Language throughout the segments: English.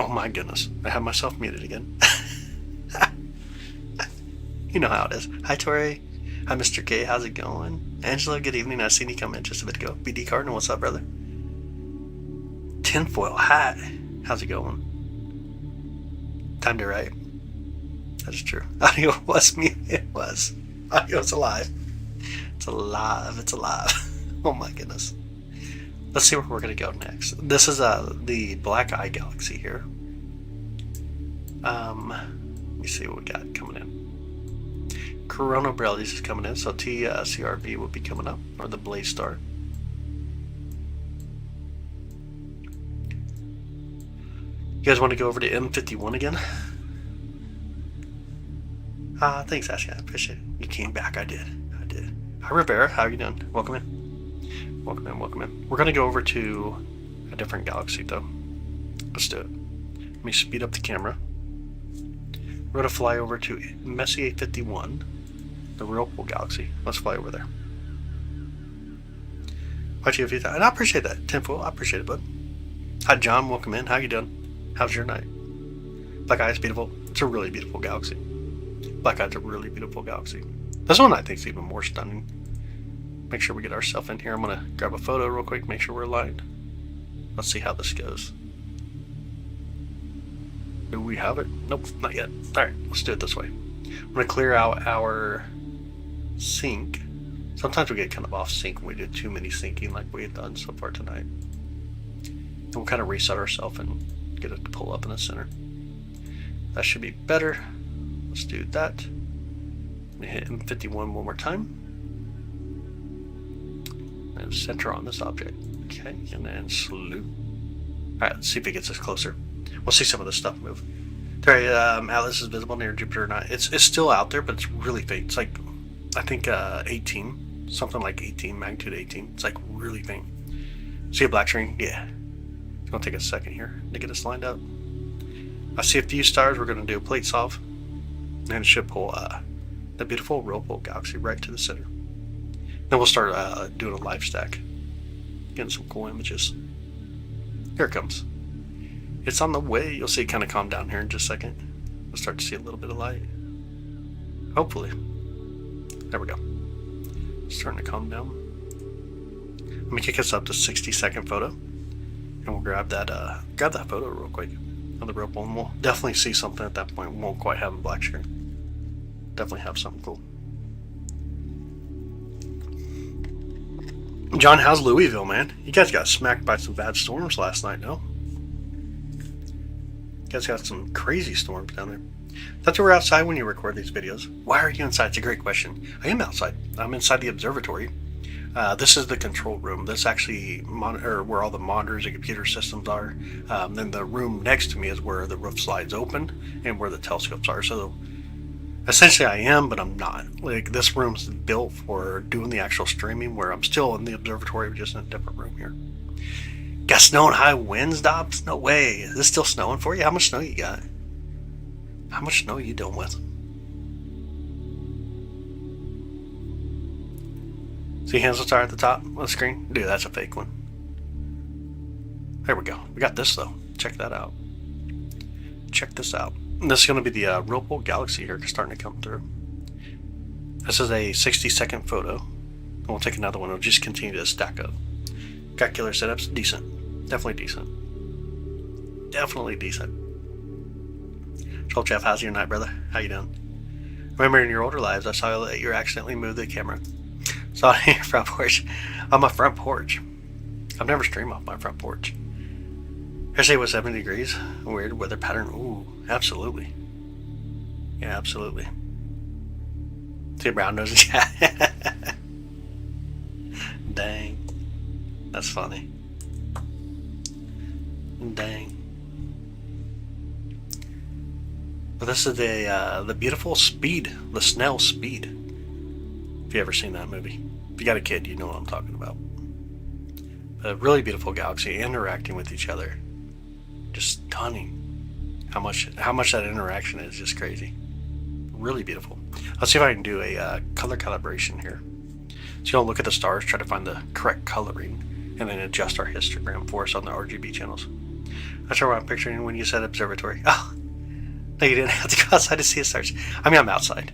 my goodness. I have myself muted again. You know how it is. Hi, Tori. Hi, Mr. K. How's it going? Angela, good evening. I seen you come in just a bit ago. BD Cardinal, what's up, brother? Tinfoil hat. How's it going? Time to write. That is true. Audio was muted. It was. Audio's alive. It's alive. It's alive. Oh my goodness. Let's see where we're going to go next. This is the Black Eye Galaxy here. Let me see what we got coming in. Corona Borellis is coming in, so TCRV will be coming up, or the Blaze Star. You guys want to go over to M51 again? Thanks, Ashley. I appreciate it. You came back. I did. Hi, Rivera. How are you doing? Welcome in. Welcome in. We're going to go over to a different galaxy, though. Let's do it. Let me speed up the camera. We're going to fly over to Messier 51, the Whirlpool Galaxy. Let's fly over there. Watch you a few times. And I appreciate that, Tinfoil. I appreciate it, bud. Hi, John. Welcome in. How you doing? How's your night? Black Eye is beautiful. It's a really beautiful galaxy. Black Eye's a really beautiful galaxy. This one I think is even more stunning. Make sure we get ourselves in here. I'm going to grab a photo real quick, make sure we're aligned. Let's see how this goes. Do we have it? Nope, not yet. Alright, let's do it this way. I'm going to clear out our sync. Sometimes we get kind of off sync when we do too many syncing like we have done so far tonight. And we'll kind of reset ourselves and get it to pull up in the center. That should be better. Let's do that. Let me hit M51 one more time. And center on this object. Okay, and then salute. Alright, let's see if it gets us closer. We'll see some of this stuff move. Terry, Atlas is visible near Jupiter or not. It's still out there, but it's really faint. It's like, I think 18. Something like 18, magnitude 18. It's like really faint. See a black string? Yeah. It's going to take a second here to get us lined up. I see a few stars. We're going to do a plate solve. And it should pull the beautiful Whirlpool Galaxy right to the center. Then we'll start doing a live stack. Getting some cool images. Here it comes. It's on the way. You'll see it kind of calm down here in just a second. We'll start to see a little bit of light. Hopefully. There we go. It's starting to calm down. Let me kick us up to 60-second photo. And we'll grab that photo real quick of the Whirlpool. And we'll definitely see something at that point. We won't quite have a black screen. Definitely have something cool. John, how's Louisville, man? You guys got smacked by some bad storms last night, no? You guys got some crazy storms down there. Thought you were outside when you record these videos. Why are you inside? It's a great question. I am outside. I'm inside the observatory. This is the control room. This actually where all the monitors and computer systems are. Then the room next to me is where the roof slides open and where the telescopes are. So essentially I am, but I'm not. Like, this room's built for doing the actual streaming, where I'm still in the observatory, just in a different room here. Got snow and high winds, Dobbs? No way. Is this still snowing for you? How much snow you got? How much snow are you dealing with? See Hansel Star at the top of the screen? Dude, that's a fake one. There we go. We got this, though. Check that out. Check this out. This is going to be the Whirlpool Galaxy here, starting to come through. This is a 60-second photo. And we'll take another one. We'll just continue to stack up. Got killer setups. Decent. Definitely decent. Definitely decent. Troll Jeff, how's your night, brother? How you doing? Remember in your older lives, I saw that you accidentally moved the camera. Saw it on your front porch. On my front porch. I've never streamed off my front porch. Yesterday was 70 degrees. Weird weather pattern. Ooh, absolutely. Yeah, absolutely. See a brown nose in chat. Dang. That's funny. Dang. But this is the beautiful Speed, the Snell Speed. If you ever seen that movie. If you got a kid, you know what I'm talking about. A really beautiful galaxy, interacting with each other. Just stunning. How much that interaction is just crazy. Really beautiful. Let's see if I can do a color calibration here. So you'll look at the stars, try to find the correct coloring, and then adjust our histogram for us on the RGB channels. That's what I'm picturing when you said observatory. Oh, no, you didn't have to go outside to see the stars. I mean, I'm outside.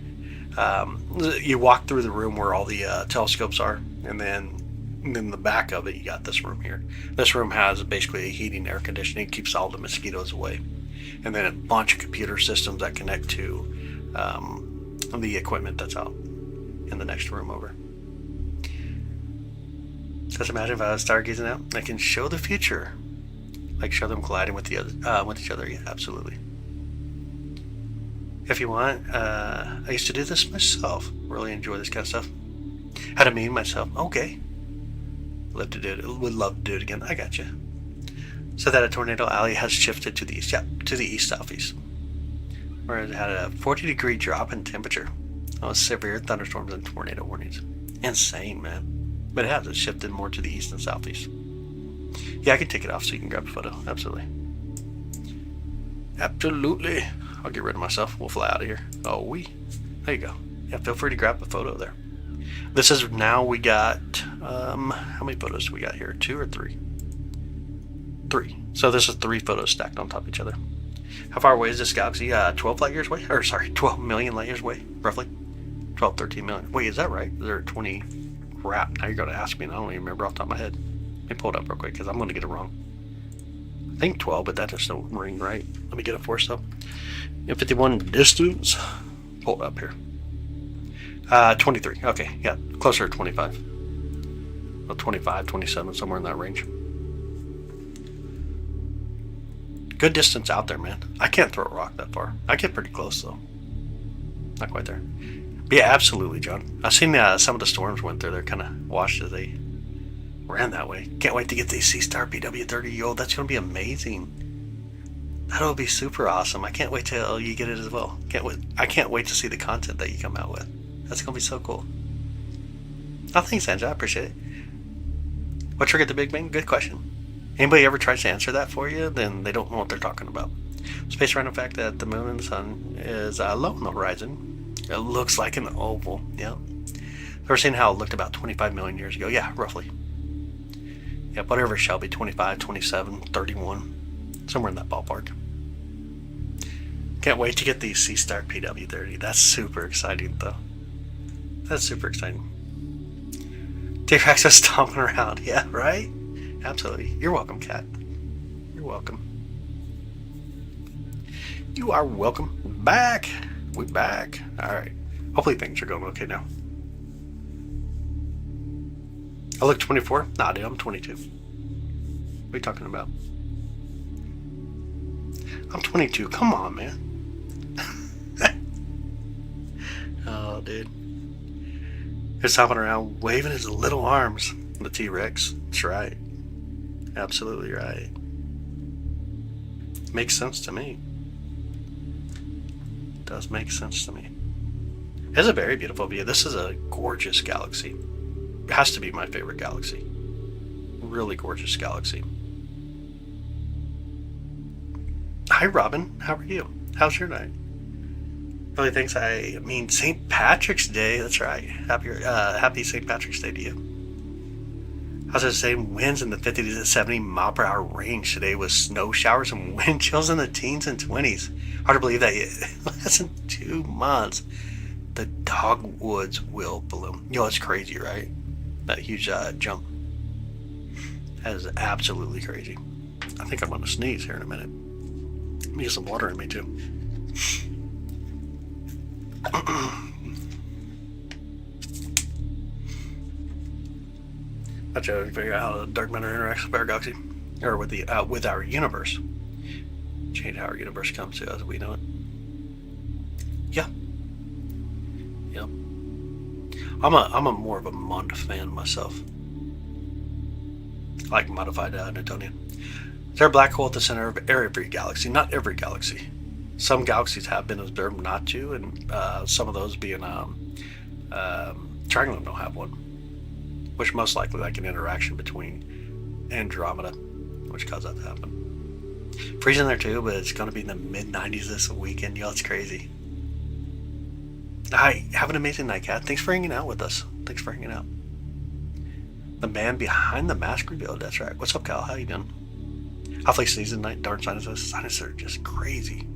You walk through the room where all the telescopes are, and then in the back of it, you got this room here. This room has basically heating, air conditioning, keeps all the mosquitoes away, and then a bunch of computer systems that connect to the equipment that's out in the next room over. Just imagine if I was stargazing out, I can show the future, like show them colliding with with each other. Yeah, absolutely. If you want, I used to do this myself. Really enjoy this kind of stuff. How to meme myself? Okay. Love to do it. Would love to do it again. I got you. So that a tornado alley has shifted to the east. Yeah, to the east southeast, where it had a 40-degree drop in temperature. Oh, severe thunderstorms and tornado warnings. Insane, man. But it has. It shifted more to the east and southeast. Yeah, I can take it off so you can grab a photo. Absolutely. Absolutely. I'll get rid of myself. We'll fly out of here. Oh, there you go. Yeah, feel free to grab a photo there. This is now we got, how many photos do we got here? 2 or 3? 3. So this is 3 photos stacked on top of each other. How far away is this galaxy? 12 light years away? Or sorry, 12 million light years away, roughly. 12, 13 million. Wait, is that right? Is there 20? Crap. Now you're going to ask me and I don't even remember off the top of my head. Let me pull it up real quick because I'm going to get it wrong. I think 12, but that just don't ring right. Let me get it for us though. 51 distance. Pull it up here. 23. Okay, yeah, closer to 25. Well, 25, 27, somewhere in that range. Good distance out there, man. I can't throw a rock that far. I get pretty close though. Not quite there. But yeah, absolutely, John. I've seen some of the storms went through. They're kind of washed as they ran that way. Can't wait to get the C-Star PW30. Yo, that's going to be amazing. That'll be super awesome. I can't wait till you get it as well. I can't wait to see the content that you come out with. That's going to be so cool. Oh, thanks, Anja. I appreciate it. What triggered the Big Bang? Good question. Anybody ever tries to answer that for you, then they don't know what they're talking about. Space random fact that the moon and the sun is low on the horizon. It looks like an oval. Yeah. Ever seen how it looked about 25 million years ago? Yeah, roughly. Yeah, whatever it shall be, 25, 27, 31. Somewhere in that ballpark. Can't wait to get the C-Star PW30. That's super exciting, though. That's super exciting. T-Rex is stomping around. Yeah, right? Absolutely. You're welcome, Cat. You're welcome. You are welcome. Back. We're back. Alright. Hopefully things are going okay now. I look 24? Nah, dude, I'm 22. What are you talking about? I'm 22. Come on, man. Oh, dude. He's hopping around, waving his little arms. The T-Rex. That's right. Absolutely right. Makes sense to me. Does make sense to me. It's a very beautiful view. This is a gorgeous galaxy. It has to be my favorite galaxy. Really gorgeous galaxy. Hi, Robin. How are you? How's your night? Really thinks St. Patrick's Day. That's right. Happy St. Patrick's Day to you. I was just saying, winds in the 50 to 70 mile per hour range today with snow showers and wind chills in the teens and 20s. Hard to believe that less than 2 months, the dogwoods will bloom. You know, it's crazy, right? That huge jump. That is absolutely crazy. I think I'm going to sneeze here in a minute. Let me get some water in me, too. I try to figure out how the dark matter interacts with our galaxy, or with our universe. Change how our universe comes to as we know it. Yeah. Yep. I'm a more of a Mond fan myself. I like modified Newtonian. Is there a black hole at the center of every galaxy? Not every galaxy. Some galaxies have been observed not to, and some of those being Triangulum don't have one. Which most likely like an interaction between Andromeda, which caused that to happen. Freezing there too, but it's going to be in the mid-90s this weekend. Yo, it's crazy. Hi, have an amazing night, Cat. Thanks for hanging out with us. Thanks for hanging out. The man behind the mask revealed. That's right. What's up, Cal? How you doing? Hopefully season night. Darn sinuses. Sinuses are just crazy.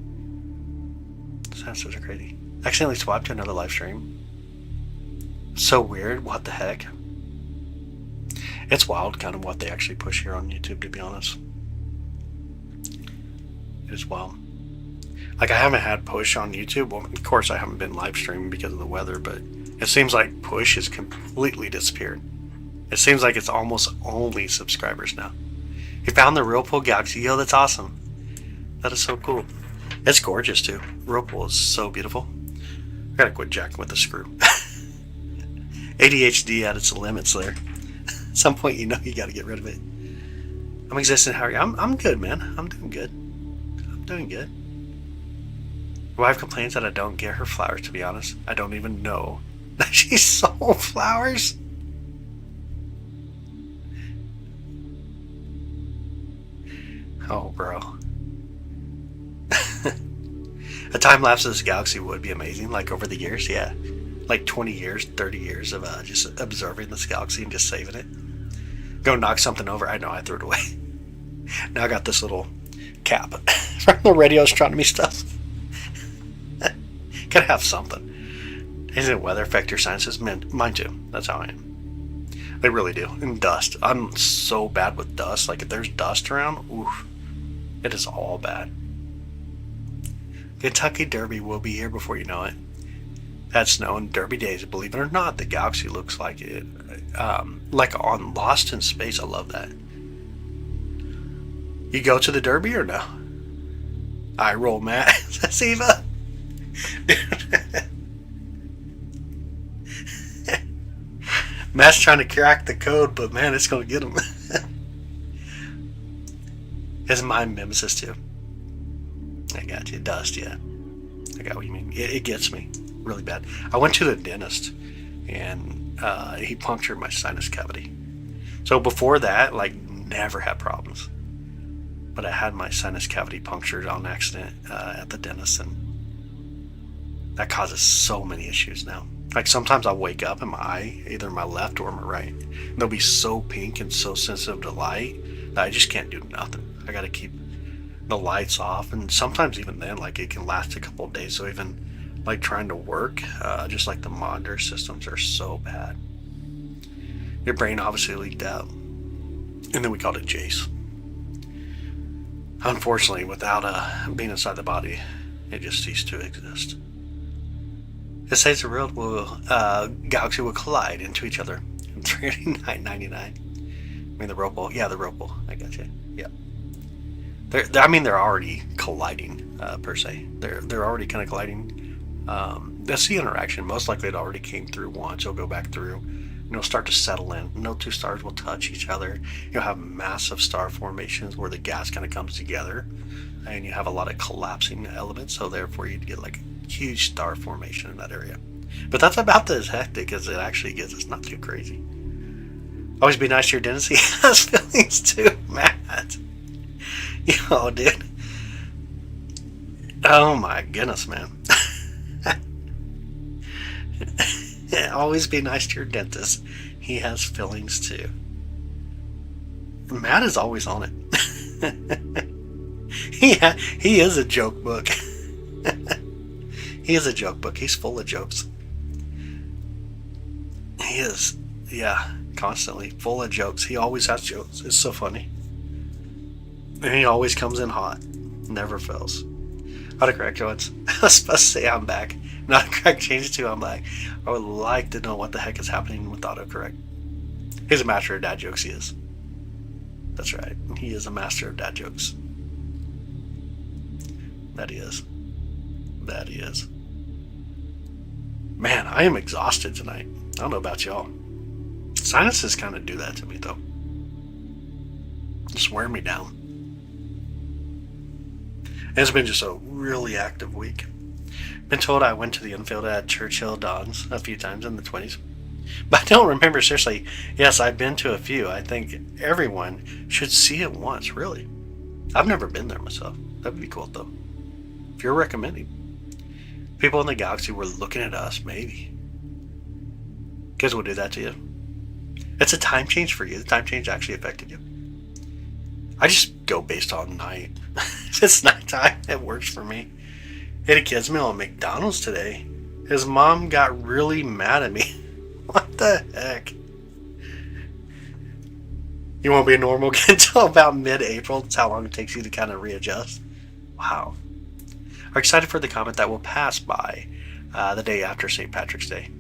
Sinuses are crazy. Accidentally swapped to another live stream. So weird. What the heck? It's wild kind of what they actually push here on YouTube, to be honest. It is wild. Like, I haven't had push on YouTube. Well, of course I haven't been live streaming because of the weather, but it seems like push has completely disappeared. It seems like it's almost only subscribers now. You found the Whirlpool Galaxy. Yo, that's awesome. That is so cool. It's gorgeous too. Whirlpool is so beautiful. I gotta quit jacking with the screw. ADHD at its limits there. At some point, you know you gotta get rid of it. I'm existing. How are you? I'm good, man. I'm doing good. I'm doing good. My wife complains that I don't get her flowers, to be honest. I don't even know that she sold flowers. Oh, bro. A time lapse of this galaxy would be amazing. Like over the years, yeah. Like 20 years, 30 years of just observing this galaxy and just saving it. Go knock something over. I know, I threw it away. Now I got this little cap from the radio astronomy stuff. Gotta have something. Isn't it weather affect your sinuses? Mine too. That's how I am. They really do. And dust. I'm so bad with dust. Like if there's dust around, oof. It is all bad. Kentucky Derby will be here before you know it. That snow and Derby days, believe it or not, the galaxy looks like it. Like on Lost in Space, I love that. You go to the Derby or no? I roll, Matt. That's Eva. Matt's trying to crack the code, but man, it's gonna get him. It's my nemesis too. I got you. Dust, yeah. I got what you mean. It gets me really bad. I went to the dentist and he punctured my sinus cavity. So before that, like, never had problems. But I had my sinus cavity punctured on accident at the dentist, and that causes so many issues now. Like sometimes I'll wake up and my eye, either my left or my right, and they'll be so pink and so sensitive to light that I just can't do nothing. I gotta keep the lights off, and sometimes even then, like, it can last a couple of days. So even like trying to work, just like the monitor systems are so bad. Your brain obviously leaked out, and then we called it Jace. Unfortunately, without being inside the body, it just ceased to exist. It says the world will galaxy will collide into each other in 39.99. I mean the Whirlpool, yeah, the Whirlpool. I got you. Yeah. They're already colliding per se. They're already kind of colliding. That's the interaction. Most likely it already came through once. It'll go back through. And it'll start to settle in. No two stars will touch each other. You'll have massive star formations where the gas kind of comes together, and you have a lot of collapsing elements. So therefore, you'd get like a huge star formation in that area. But that's about as hectic as it actually gets. It's not too crazy. Always be nice to your dentist. He has feelings too, Matt. Yo, dude. Oh my goodness, man. Always be nice to your dentist. He has feelings too. Matt is always on it. He is a joke book. He is a joke book. He's full of jokes. He is, yeah, constantly full of jokes. He always has jokes. It's so funny. And he always comes in hot. Never fails. Autocorrect once. I was supposed to say I'm back. Not autocorrect changed to I'm back. I would like to know what the heck is happening with autocorrect. He's a master of dad jokes, he is. That's right. He is a master of dad jokes. That he is. That he is. Man, I am exhausted tonight. I don't know about y'all. Sinuses kind of do that to me, though. Just wear me down. It's been just a really active week. Been told I went to the infield at Churchill Dons a few times in the 20s. But I don't remember seriously. Yes, I've been to a few. I think everyone should see it once, really. I've never been there myself. That would be cool, though. If you're recommending. People in the galaxy were looking at us, maybe. Kids will do that to you. It's a time change for you. The time change actually affected you. I just go based on night. If it's nighttime, it works for me. Ate a kid's meal at McDonald's today. His mom got really mad at me. What the heck? You won't be a normal kid until about mid-April. That's how long it takes you to kind of readjust. Wow. Are excited for the comet that will pass by the day after St. Patrick's Day.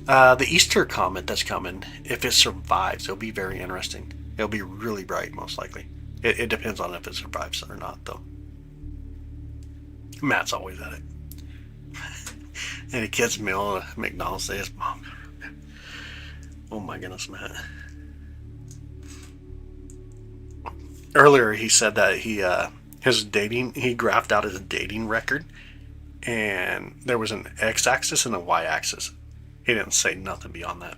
The Easter comet that's coming, if it survives, it'll be very interesting. It'll be really bright, most likely. It depends on if it survives or not, though. Matt's always at it. And a kid's meal at McDonald's says, Mom. Oh my goodness, Matt. Earlier he said that he graphed out his dating record, and there was an x-axis and a y-axis. He didn't say nothing beyond that.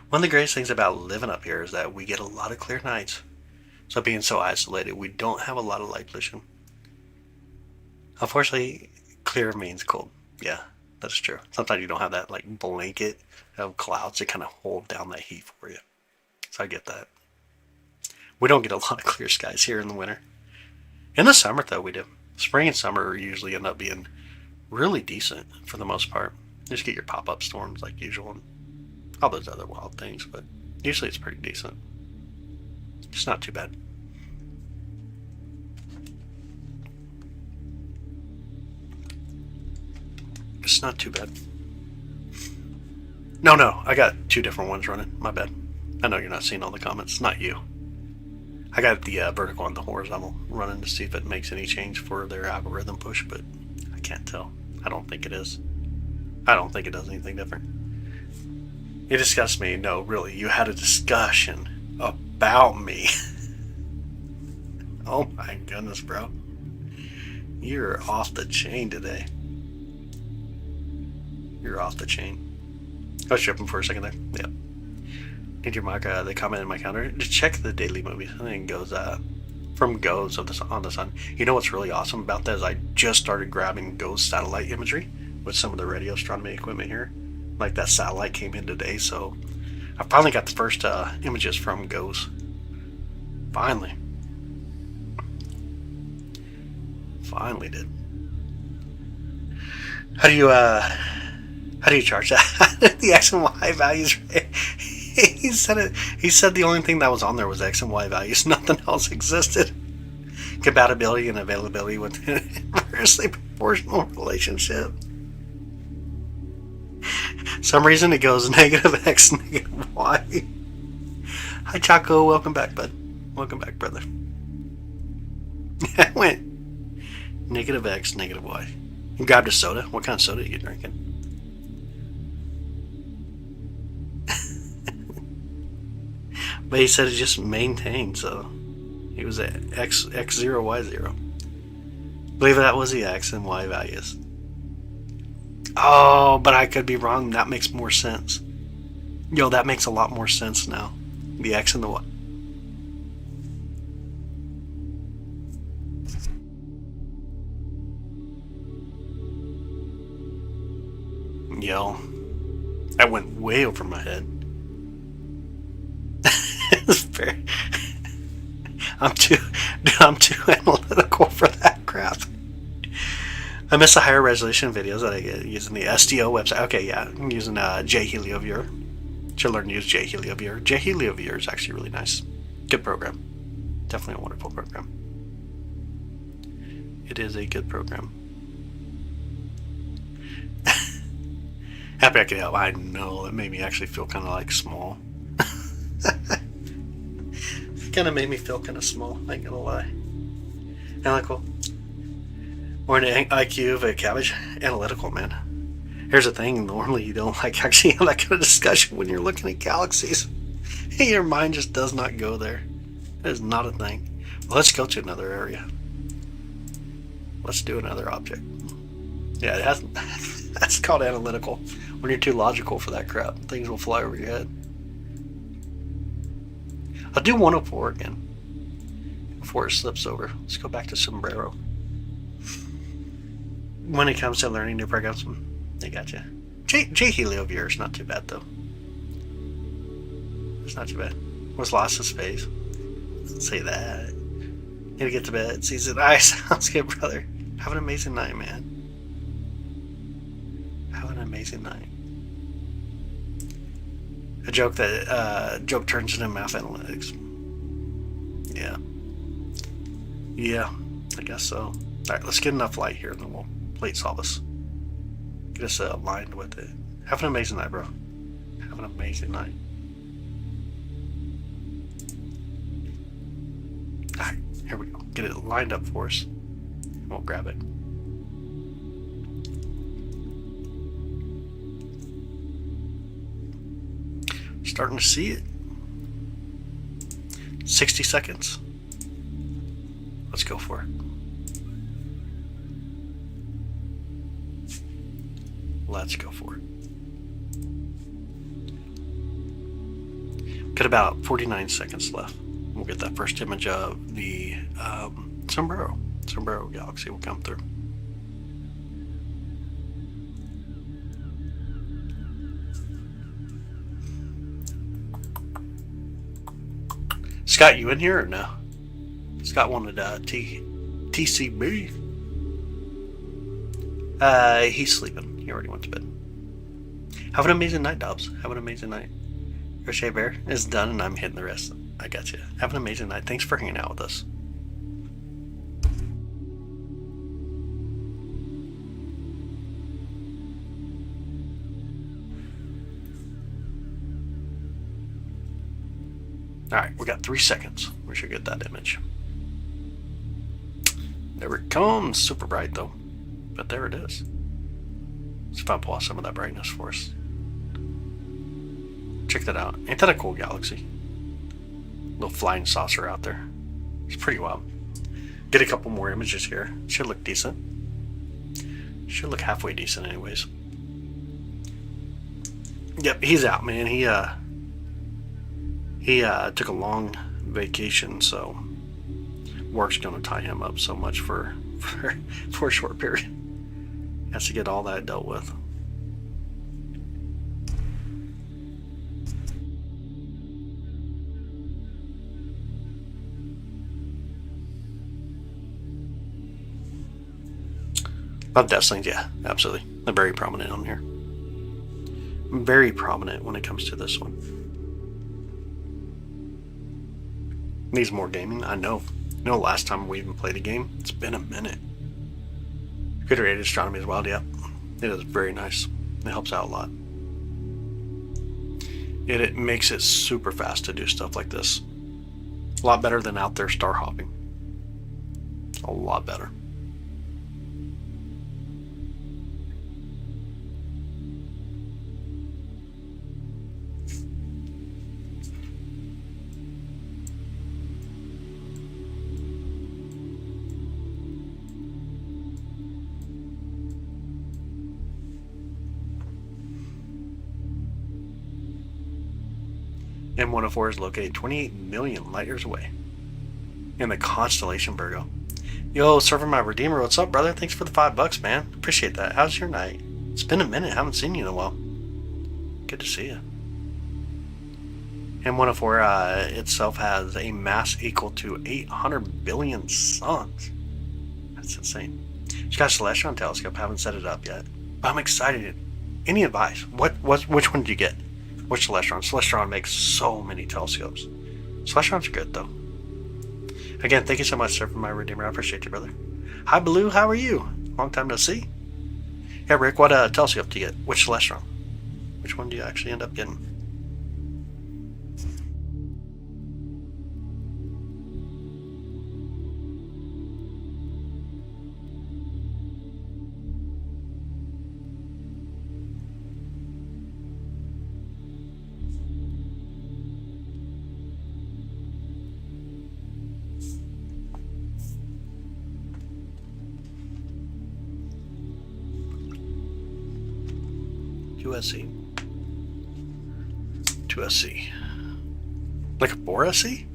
One of the greatest things about living up here is that we get a lot of clear nights. So being so isolated, we don't have a lot of light pollution. Unfortunately, clear means cold. Yeah, that's true. Sometimes you don't have that like blanket of clouds to kind of hold down that heat for you. So I get that. We don't get a lot of clear skies here in the winter. In the summer, though, we do. Spring and summer usually end up being really decent for the most part. You just get your pop-up storms like usual and all those other wild things, but usually it's pretty decent. It's not too bad. It's not too bad. No, I got two different ones running. My bad. I know you're not seeing all the comments. Not you. I got the vertical and the horizontal running to see if it makes any change for their algorithm push, but I can't tell. I don't think it is. I don't think it does anything different. You discussed me. No, really, you had a discussion about me. Oh my goodness, bro. You're off the chain today. You're off the chain. I was tripping for a second there. Yep. Need your mark the comment in my calendar to check the daily movies. I think it goes from Goes on the Sun. You know what's really awesome about that is I just started grabbing Goes satellite imagery with some of the radio astronomy equipment here. Like that satellite came in today, so I finally got the first images from Goes. Finally did. How do you charge that? The X and Y values. He said the only thing that was on there was X and Y values. Nothing else existed. Compatibility and availability with an inversely proportional relationship. Some reason it goes negative X, negative Y. Hi Chaco, welcome back, bud. Welcome back, brother. I went negative X, negative Y. You grabbed a soda. What kind of soda are you drinking? But he said it just maintained, so he was at X0, Y0. I believe that was the X and Y values. Oh, but I could be wrong. That makes more sense. Yo, that makes a lot more sense now. The X and the Y. Yo, that went way over my head. Very, I'm too analytical for that crap. I miss the higher resolution videos that I get using the SDO website. Okay, yeah, I'm using JHelioViewer. Should learn to use JHelioViewer. JHelioViewer is actually really nice. Good program. Definitely a wonderful program. It is a good program. Happy I could help. I know, it made me actually feel kind of like small. Kind of made me feel kind of small, I ain't gonna lie. Analytical. Or an IQ of a cabbage. Analytical, man. Here's the thing, normally you don't like actually have that kind of discussion when you're looking at galaxies. Your mind just does not go there. It is not a thing. Well, let's go to another area. Let's do another object. Yeah, it has. That's called analytical. When you're too logical for that crap, things will fly over your head. I'll do 104 again before it slips over. Let's go back to Sombrero. When it comes to learning new programs, they got you. JHelioViewer is not too bad though. It's not too bad. Was lost in space. Don't say that. Need to get to bed. Season I sounds good, brother. Have an amazing night, man. Have an amazing night. A joke that joke turns into math analytics. Yeah. Yeah, I guess so. Alright, let's get enough light here and then we'll plate solve this. Get us aligned with it. Have an amazing night, bro. Have an amazing night. Alright, here we go. Get it lined up for us. We'll grab it. Starting to see it. 60 seconds. Let's go for it. Let's go for it. Got about 49 seconds left. We'll get that first image of the Sombrero Galaxy will come through. Scott, you in here or no? Scott wanted TCB. He's sleeping. He already went to bed. Have an amazing night, Dobbs. Have an amazing night. Crochet Bear is done and I'm hitting the rest. I got you. Have an amazing night. Thanks for hanging out with us. Alright, we got 3 seconds. We should get that image. There it comes. Super bright though. But there it is. Let's see if I pull out some of that brightness for us. Check that out. Ain't that a cool galaxy? Little flying saucer out there. It's pretty wild. Get a couple more images here. Should look decent. Should look halfway decent anyways. Yep, he's out, man. He took a long vacation, so work's gonna tie him up so much for a short period. Has to get all that dealt with. Love Deathslings, yeah, absolutely. They're very prominent on here. Very prominent when it comes to this one. Needs more gaming, I know. You know, last time we even played a game, it's been a minute. Good rated astronomy as well, yeah. It is very nice. It helps out a lot. It makes it super fast to do stuff like this. A lot better than out there star hopping. A lot better. M104 is located 28 million light years away in the constellation Virgo. Yo, serving my Redeemer, what's up, brother? Thanks for the $5, man. Appreciate that. How's your night? It's been a minute. Haven't seen you in a while. Good to see you. M104 itself has a mass equal to 800 billion suns. That's insane. It's got a Celestron telescope. Haven't set it up yet, but I'm excited. Any advice? Which one did you get? Which Celestron? Celestron makes so many telescopes. Celestrons are good, though. Again, thank you so much, sir, for my Redeemer. I appreciate you, brother. Hi, Blue. How are you? Long time no see. Yeah, Rick, what telescope do you get? Which Celestron? Which one do you actually end up getting? QSC. 2SC. Like a 4SC?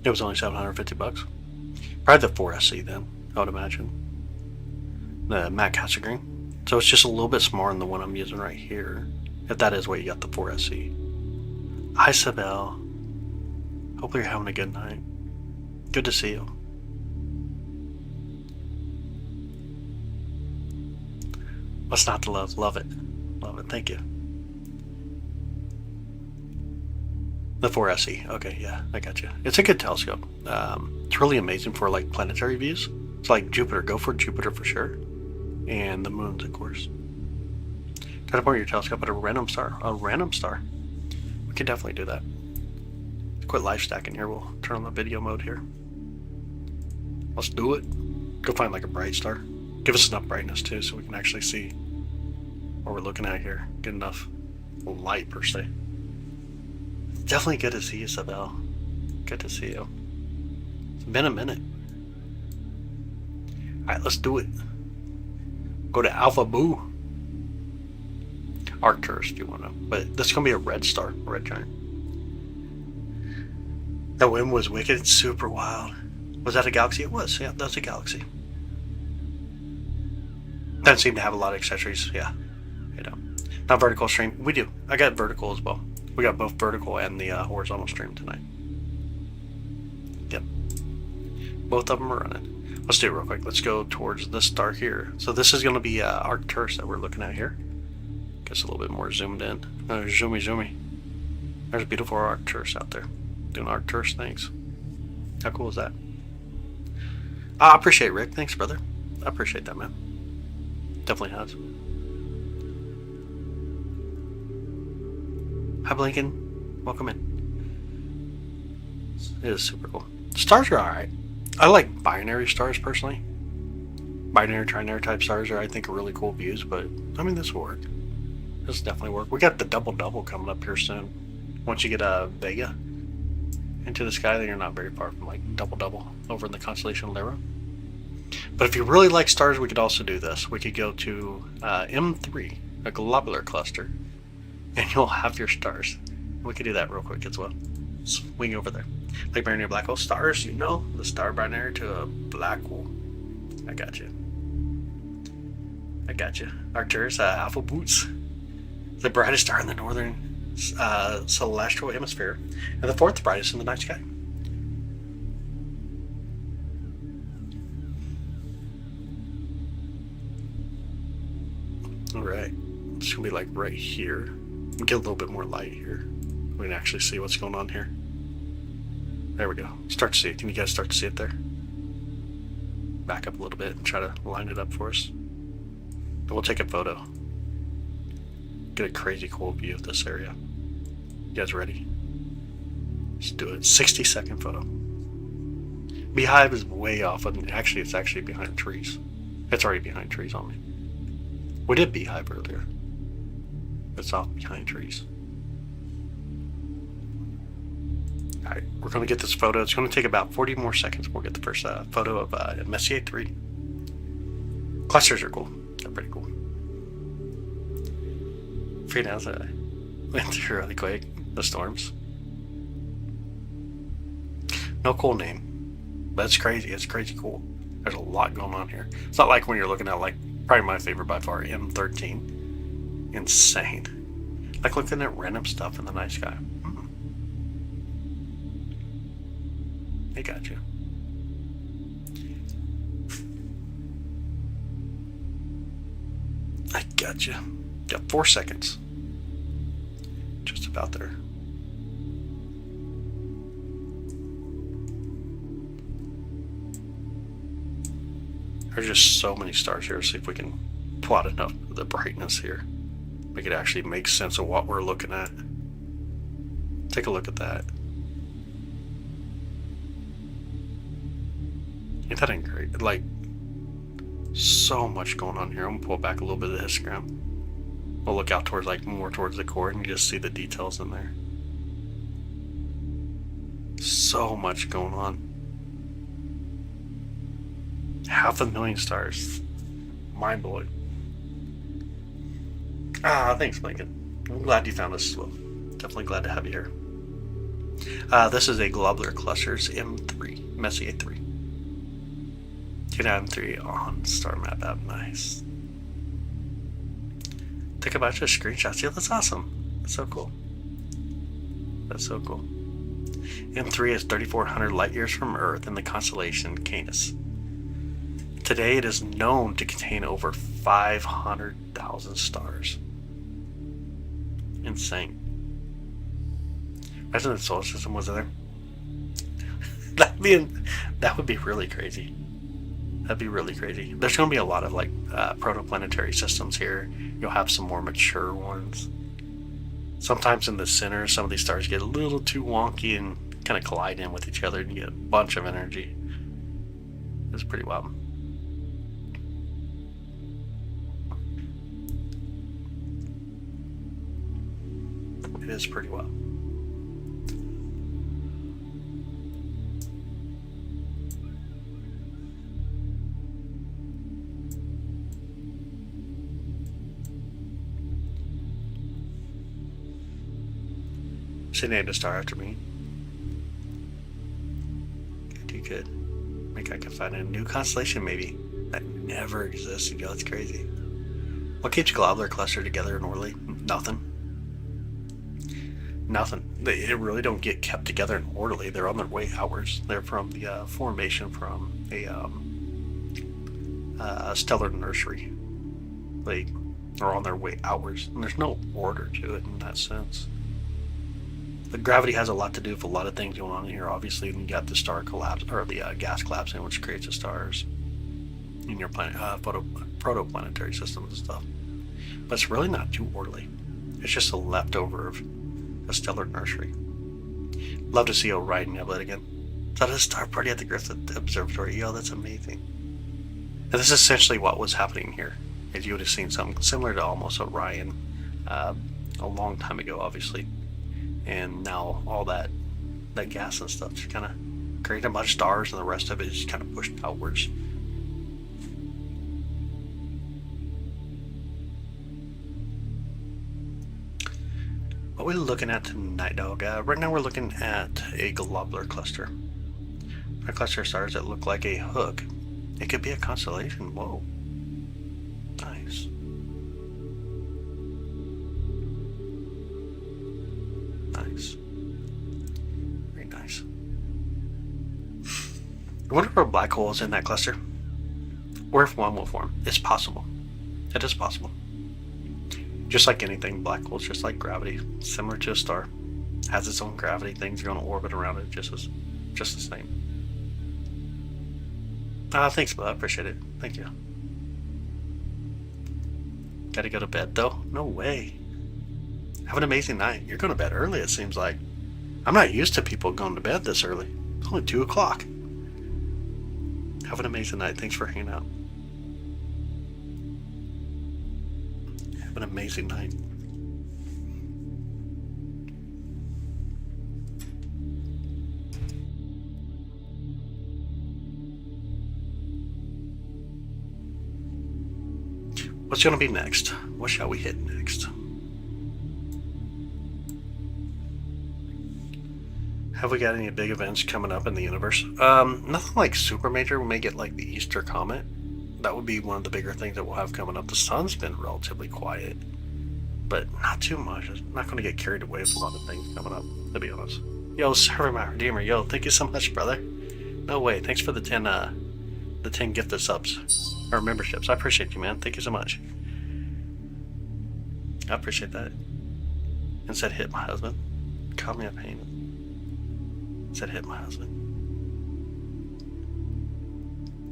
It was only $750. Probably the 4SC then, I would imagine. The Matte Cassegrain. So it's just a little bit smaller than the one I'm using right here. If that is what you got, the 4SC. Hi, Sibel. Hope you're having a good night. Good to see you. What's not to love? Love it. Love it. Thank you. The 4SE. Okay, yeah, I got you. It's a good telescope. It's really amazing for like planetary views. It's like Jupiter. Go for Jupiter for sure. And the moons, of course. Try to point your telescope at a random star. A random star. We can definitely do that. Quit live stacking here. We'll turn on the video mode here. Let's do it. Go find like a bright star. Give us enough brightness too so we can actually see what we're looking at here. Get enough light per se. Definitely good to see you, Sibel. Good to see you. It's been a minute. Alright, let's do it. Go to Alpha Boo. Arcturus if you want to. But this is going to be a red star. A red giant. That wind was wicked and super wild. Was that a galaxy? It was. Yeah, that's a galaxy. Doesn't seem to have a lot of accessories. Yeah. You know. Not vertical stream. We do. I got vertical as well. We got both vertical and the horizontal stream tonight. Yep. Both of them are running. Let's do it real quick. Let's go towards this star here. So this is going to be Arcturus that we're looking at here. Gets a little bit more zoomed in. Zoomy. There's a beautiful Arcturus out there. Doing Arcturus things. How cool is that? I appreciate it, Rick. Thanks, brother. I appreciate that, man. Definitely has. Hi, Blinken. Welcome in. It is super cool. Stars are alright. I like binary stars personally. Binary, trinary type stars are, I think, are really cool views, but I mean, this will work. This will definitely work. We got the double coming up here soon. Once you get Vega into the sky, then you're not very far from like double over in the constellation Lyra. But if you really like stars, we could also do this. We could go to M3, a globular cluster, and you'll have your stars. We could do that real quick as well. Swing over there. Like binary black hole stars, you know, the star binary to a black hole. I got you. Arcturus, Alpha Boots, the brightest star in the northern celestial hemisphere, and the fourth brightest in the night sky. Alright, it's gonna be like right here. Get a little bit more light here. We can actually see what's going on here. There we go. Start to see it. Can you guys start to see it there? Back up a little bit and try to line it up for us. And we'll take a photo. Get a crazy cool view of this area. You guys ready? Let's do it. 60-second photo. Beehive is way off. Actually, it's actually behind trees. It's already behind trees on me. We did Beehive earlier. It's off behind trees. Alright, we're going to get this photo. It's going to take about 40 more seconds. We'll get the first photo of Messier 3. Clusters are cool. They're pretty cool. Freedown's went through really quick. The storms. No cool name. But it's crazy. It's crazy cool. There's a lot going on here. It's not like when you're looking at, like, probably my favorite by far, M13. Insane. Like looking at random stuff in the night sky. They got you. I got you. Got 4 seconds. Just about there. There's just so many stars here. See if we can plot enough of the brightness here. Make it actually make sense of what we're looking at. Take a look at that. Ain't that ain't great? Like, so much going on here. I'm gonna pull back a little bit of the histogram. We'll look out towards, like, more towards the core, and you just see the details in there. So much going on. 500,000 stars. Mind blowing. Thanks, Lincoln. I'm glad you found us as well. Definitely glad to have you here. This is a globular clusters M3, Messier 3. Get M3 on star map app. Nice. Take a bunch of screenshots. Yeah, that's awesome. That's so cool. That's so cool. M3 is 3,400 light years from Earth in the constellation Canis. Today it is known to contain over 500,000 stars. Insane. Imagine the solar system was there. That would be really crazy. That'd be really crazy. There's going to be a lot of like protoplanetary systems here. You'll have some more mature ones. Sometimes in the center, some of these stars get a little too wonky and kind of collide in with each other, and you get a bunch of energy. It's pretty wild. It is pretty wild. She named a star after me. Good. Maybe I can find a new constellation, maybe. That never existed. Yo, that's crazy. What keeps Globular Cluster together in Orly? Nothing. Nothing. They really don't get kept together in Orly. They're on their way outwards. They're from the formation from a stellar nursery. They are on their way outwards. And there's no order to it in that sense. The gravity has a lot to do with a lot of things going on in here. Obviously, you got the star collapse, or the gas collapsing, which creates the stars in your planet, protoplanetary systems and stuff. But it's really not too orderly. It's just a leftover of a stellar nursery. Love to see Orion Nebula again. So that is a star party at the Griffith Observatory. Yo, that's amazing. And this is essentially what was happening here. As you would have seen something similar to almost Orion a long time ago, obviously. And now all that gas and stuff just kind of create a bunch of stars, and the rest of it is just kind of pushed outwards. What we're looking at tonight, dog. Right now we're looking at a globular cluster. A cluster of stars that look like a hook. It could be a constellation. Whoa. Nice. Nice. Very nice. I wonder if a black hole is in that cluster. Or if one will form. It's possible. It is possible. Just like anything, black holes, just like gravity, similar to a star, has its own gravity. Things are going to orbit around it just the same. Thanks, bud. I appreciate it. Thank you. Gotta go to bed, though? No way. Have an amazing night. You're going to bed early, it seems like. I'm not used to people going to bed this early. It's only 2 o'clock. Have an amazing night. Thanks for hanging out. Have an amazing night. What's going to be next? What shall we hit next? Have we got any big events coming up in the universe? Nothing like super major. We may get like the Easter comet. That would be one of the bigger things that we'll have coming up. The sun's been relatively quiet, but not too much. I'm not going to get carried away with a lot of things coming up, to be honest. Yo, Server My Redeemer, yo, thank you so much, brother. No way. Thanks for the 10 gifted subs or memberships. I appreciate you, man. Thank you so much. I appreciate that. And said hit my husband. Call me a pain. Said hit my husband.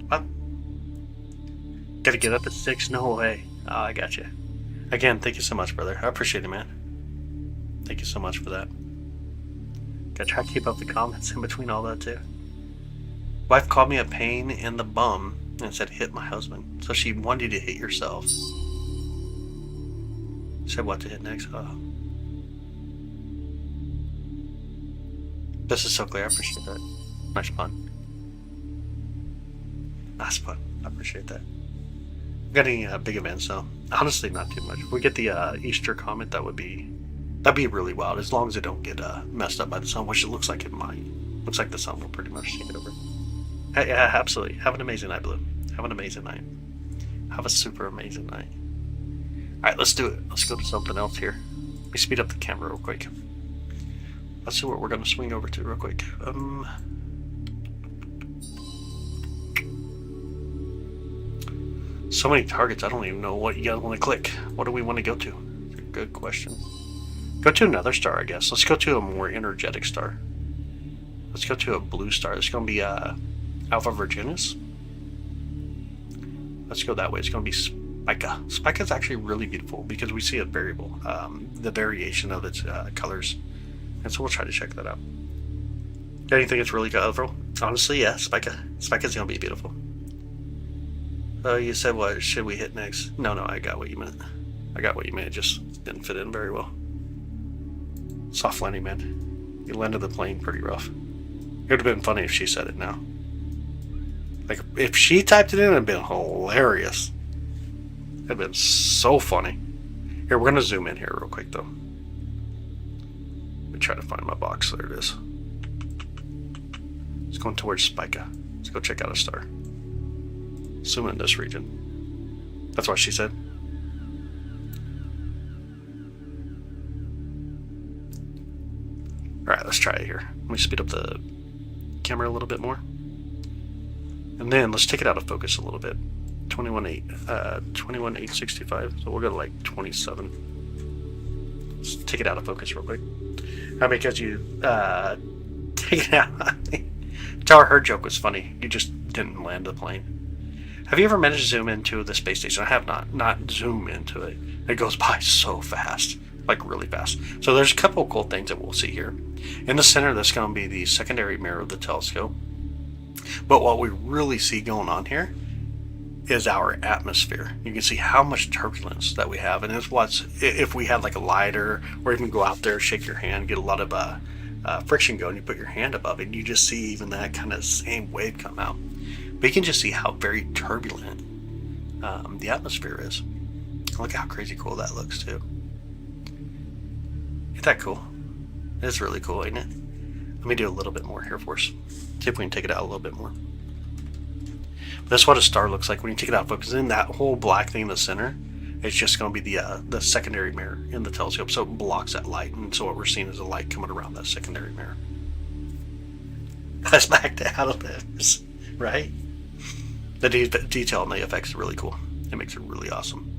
What? Gotta get up at 6? No way. Oh, I got you. Again, thank you so much, brother. I appreciate it, man. Thank you so much for that. Gotta try to keep up the comments in between all that, too. Wife called me a pain in the bum and said hit my husband. So she wanted you to hit yourself. Said what to hit next. Oh. This is so clear. I appreciate that. Nice pun. Nice pun. I appreciate that. Got any big events though? Honestly, not too much. If we get the Easter comet, that'd be really wild. As long as it don't get messed up by the sun, which it looks like it might. Looks like the sun will pretty much take it over. Hey, yeah, absolutely. Have an amazing night, Blue. Have an amazing night. Have a super amazing night. All right, let's do it. Let's go to something else here. Let me speed up the camera real quick. Let's see what we're going to swing over to real quick. So many targets, I don't even know what you guys want to click. What do we want to go to? That's a good question. Go to another star, I guess. Let's go to a more energetic star. Let's go to a blue star. It's going to be Alpha Virginis. Let's go that way. It's going to be Spica. Spica is actually really beautiful because we see a variable, the variation of its colors. And so we'll try to check that out. Anything that's really colorful? Honestly, yeah, Spica. Spica's going to be beautiful. Oh, you said what should we hit next? No, I got what you meant. I got what you meant. It just didn't fit in very well. Soft landing, man. You landed the plane pretty rough. It would have been funny if she said it now. Like, if she typed it in, it would have been hilarious. It would have been so funny. Here, we're going to zoom in here real quick, though. Let me try to find my box. There it is. It's going towards Spica. Let's go check out a star. Zoom in this region. That's what she said. Alright, let's try it here. Let me speed up the camera a little bit more. And then let's take it out of focus a little bit. 21.865. So we'll go to like 27. Let's take it out of focus real quick. Because you take it out. Tell her joke was funny. You just didn't land the plane. Have you ever managed to zoom into the space station? I have not. Not zoom into it. It goes by so fast. Like really fast. So there's a couple of cool things that we'll see here. In the center, that's going to be the secondary mirror of the telescope. But what we really see going on here is our atmosphere. You can see how much turbulence that we have. And it's what's, if we had like a lighter or even go out there, shake your hand, get a lot of friction going, you put your hand above it, and you just see even that kind of same wave come out. But you can just see how very turbulent the atmosphere is. Look how crazy cool that looks too. Isn't that cool? It's really cool, ain't it? Let me do a little bit more here for us. See if we can take it out a little bit more. That's what a star looks like when you take it out, focus in that whole black thing in the center. It's just going to be the secondary mirror in the telescope, so it blocks that light, and so what we're seeing is a light coming around that secondary mirror. That's backed out of this, right? The detail on the effects is really cool. It makes it really awesome.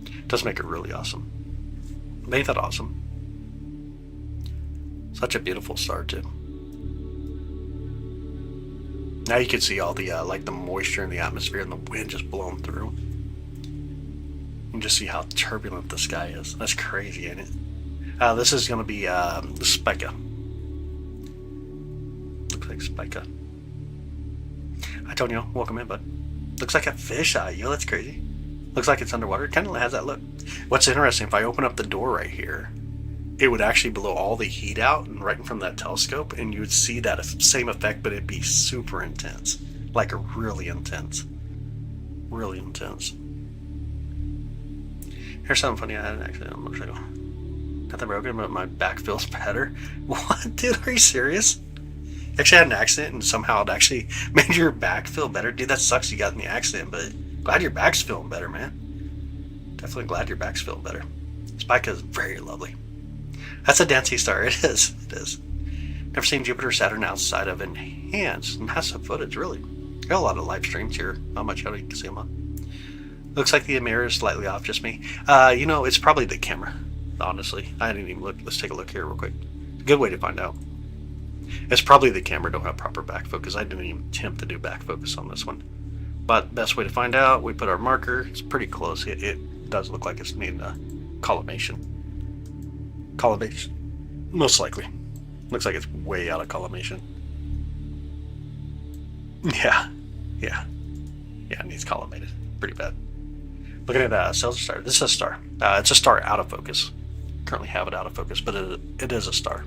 It does make it really awesome. Made that awesome. Such a beautiful star too. Now you can see all the like the moisture in the atmosphere and the wind just blowing through. You can just see how turbulent the sky is. That's crazy, ain't it? This is going to be the Spica. Looks like Spica. Antonio, welcome in, bud. Looks like a fisheye. Yo, that's crazy. Looks like it's underwater. It kind of has that look. What's interesting, if I open up the door right here, it would actually blow all the heat out and right in front of that telescope, and you would see that same effect, but it'd be super intense. Like really intense. Really intense. Here's something funny. I had an accident on a motorcycle. Nothing broken, but my back feels better. What, dude? Are you serious? You actually had an accident and somehow it actually made your back feel better? Dude, that sucks you got in the accident, but glad your back's feeling better, man. Definitely glad your back's feeling better. Spica is very lovely. That's a dancing star. It is. It is. Never seen Jupiter, Saturn outside of enhanced NASA footage, really. Got a lot of live streams here. Not much how you can see them on. Looks like the mirror is slightly off, just me. You know, it's probably the camera, honestly. I didn't even look. Let's take a look here real quick. Good way to find out. It's probably the camera don't have proper back focus. I didn't even attempt to do back focus on this one. But best way to find out, we put our marker. It's pretty close. It does look like it's needing a collimation. Collimation. Most likely. Looks like it's way out of collimation. Yeah. Yeah, it needs collimated. Pretty bad. Looking at Celsius star. This is a star. It's a star out of focus. Currently have it out of focus, but it is a star.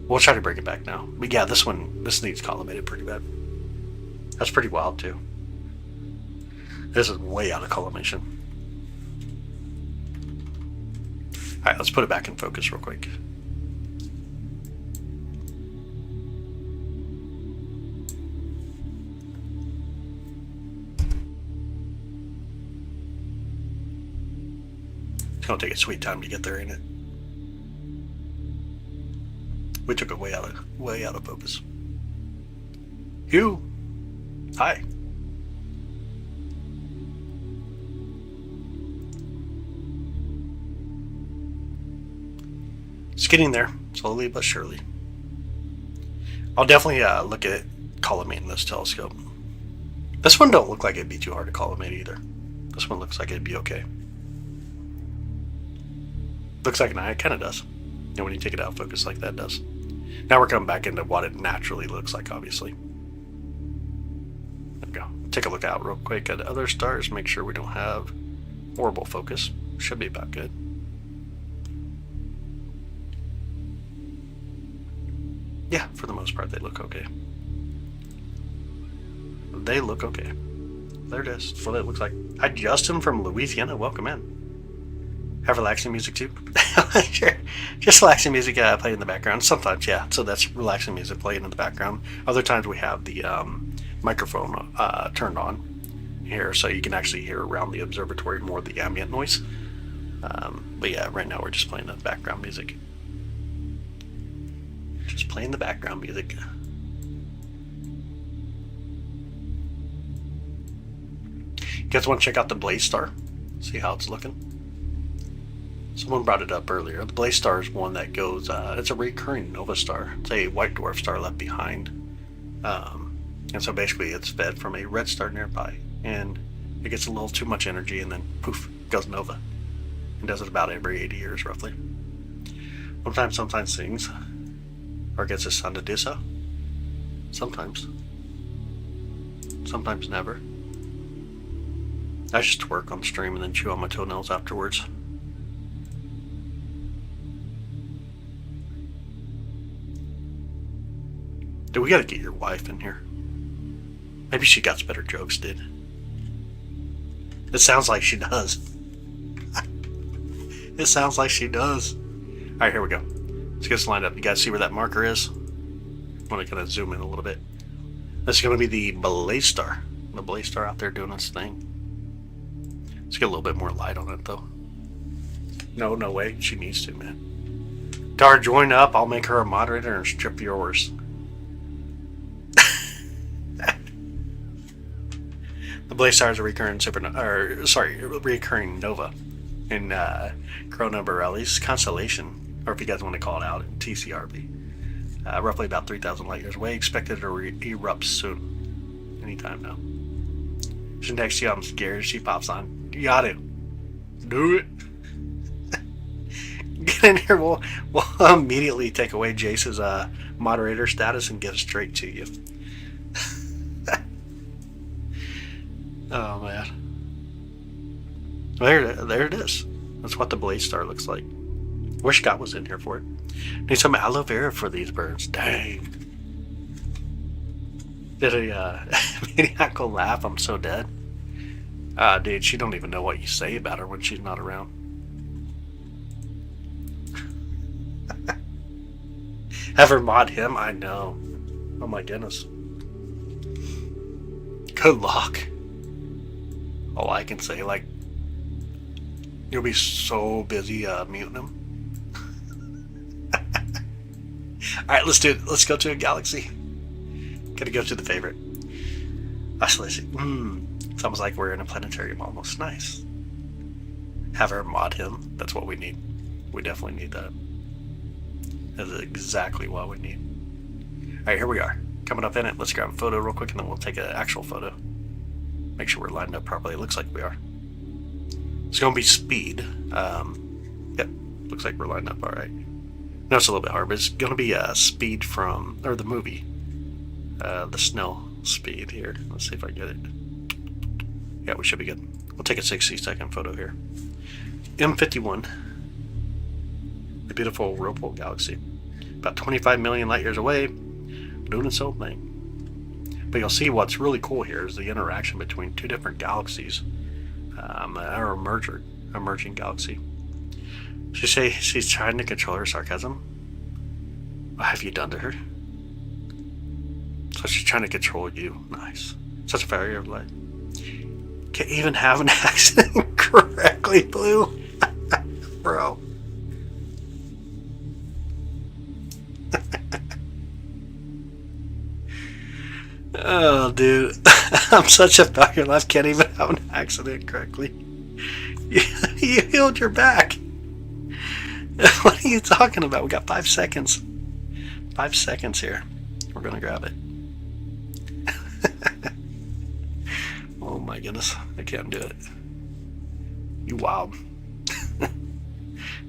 We'll try to bring it back now. But yeah, this needs collimated pretty bad. That's pretty wild too. This is way out of collimation. Alright, let's put it back in focus real quick. It's gonna take a sweet time to get there, ain't it? We took it way out of focus. Hugh, hi. It's getting there, slowly but surely. I'll definitely look at collimating this telescope. This one don't look like it'd be too hard to collimate either. This one looks like it'd be okay. Looks like an eye, it kind of does. And when you take it out of focus like that, it does. Now we're coming back into what it naturally looks like, obviously. There we go. Take a look out real quick at other stars, make sure we don't have horrible focus. Should be about good. Yeah, for the most part, they look okay. They look okay. There it is. That's what it looks like. Hi, Justin from Louisiana. Welcome in. Have relaxing music too? Sure. Just relaxing music playing in the background. Sometimes, yeah. So that's relaxing music playing in the background. Other times we have the microphone turned on here, so you can actually hear around the observatory more of the ambient noise. But yeah, right now we're just playing the background music. Just playing the background music. You guys want to check out the Blaze Star? See how it's looking? Someone brought it up earlier. The Blaze Star is one that goes, it's a recurring nova star. It's a white dwarf star left behind. And so basically it's fed from a red star nearby. And it gets a little too much energy and then poof, goes nova. It does it about every 80 years roughly. Sometimes sings. Or gets his son to do so. Sometimes. Sometimes never. I just twerk on stream and then chew on my toenails afterwards. Dude, we gotta get your wife in here. Maybe she got better jokes, dude. It sounds like she does. It sounds like she does. Alright, here we go. Let's get this lined up. You guys see where that marker is? I want to kind of zoom in a little bit. That's going to be the Blaze Star. The Blaze Star out there doing its thing. Let's get a little bit more light on it, though. No way. She needs to, man. Dar, join up. I'll make her a moderator and strip yours. The Blaze Star is a recurring recurring nova in Corona Borealis constellation. Or if you guys want to call it out in TCRB. Roughly about 3,000 light years away. Expected to erupt soon. Anytime now. She next to you, I'm scared. She pops on. You got it. Do it. Get in here. We'll immediately take away Jace's moderator status and give it straight to you. Oh, man. There it is. That's what the Blaze Star looks like. Wish Scott was in here for it. Need some aloe vera for these birds. Dang. Did a maniacal laugh? I'm so dead. Dude, she don't even know what you say about her when she's not around. Have her mod him? I know. Oh my goodness. Good luck. All I can say, like, you'll be so busy muting him. Alright, let's do it. Let's go to a galaxy. Gotta go to the favorite. Oscillation. It's almost like we're in a planetarium almost. Nice. Have her mod him. That's what we need. We definitely need that. That is exactly what we need. Alright, here we are. Coming up in it. Let's grab a photo real quick and then we'll take an actual photo. Make sure we're lined up properly. It looks like we are. It's going to be speed. Yep. Looks like we're lined up alright. No, it's a little bit hard, but it's going to be speed from, or the movie. The Snell speed here. Let's see if I get it. Yeah, we should be good. We'll take a 60-second photo here. M51. The beautiful Whirlpool galaxy. About 25 million light years away. Doing its own thing. But you'll see what's really cool here is the interaction between two different galaxies. Our emerging galaxy. She say she's trying to control her sarcasm. What have you done to her? So she's trying to control you. Nice. Such a failure of life. Can't even have an accent correctly, Blue. Bro. Oh, dude. I'm such a fucking I can't even have an accident correctly. You healed your back. What are you talking about? We got 5 seconds. 5 seconds here. We're gonna grab it. Oh my goodness. I can't do it. You wild.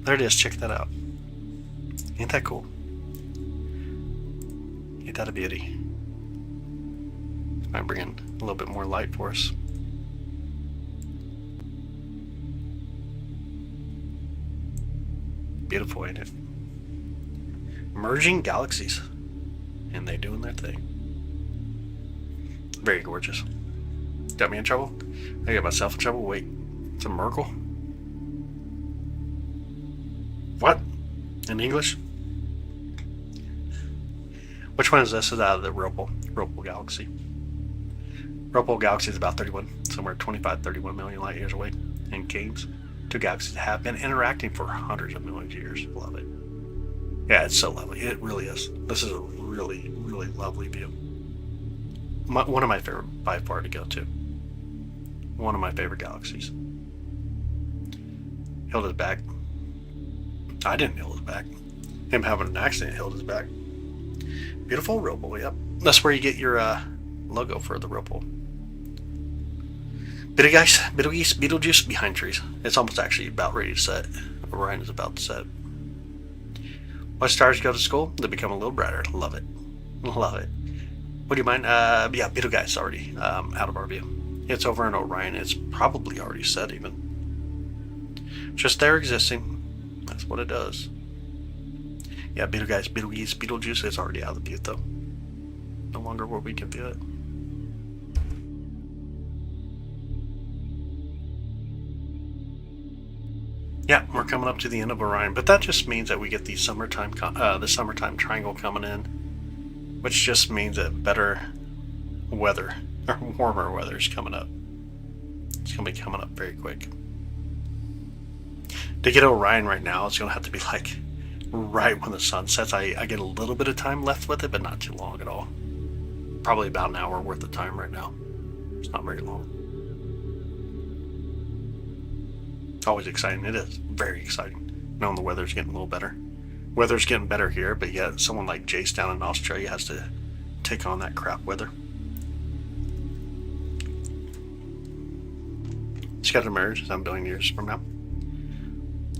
There it is. Check that out. Ain't that cool? Ain't that a beauty? Might bring in a little bit more light for us. Beautiful, ain't it? Merging galaxies. And they doing their thing. Very gorgeous. Got me in trouble? I got myself in trouble? Wait. It's a Merkle? What? In English? Which one is this? This is out of the Ropal Galaxy. Ropal Galaxy is about 25-31 million light years away. And games. Two galaxies have been interacting for hundreds of millions of years. Love it. Yeah, it's so lovely. It really is. This is a really, really lovely view. One of my favorite by far to go to. One of my favorite galaxies. Held his back. I didn't heal his back. Him having an accident held his back. Beautiful Ropal, yep. That's where you get your logo for the Ropal. Betelgeuse behind trees. It's almost actually about ready to set. Orion is about to set. Why stars go to school? They become a little brighter. Love it. Love it. Would you mind? Yeah, Betelgeuse already out of our view. It's over in Orion. It's probably already set even. Just there existing. That's what it does. Yeah, Betelgeuse is already out of the view though. No longer where we can view it. Yeah, we're coming up to the end of Orion, but that just means that we get the summertime triangle coming in, which just means that better weather or warmer weather is coming up. It's gonna be coming up very quick. To get Orion right now, it's gonna have to be like right when the sun sets. I get a little bit of time left with it, but not too long at all. Probably about an hour worth of time right now. It's not very long. It's always exciting. It is very exciting. Knowing the weather's getting a little better. Weather's getting better here, but yet someone like Jace down in Australia has to take on that crap weather. It's got to emerge 7 billion years from now.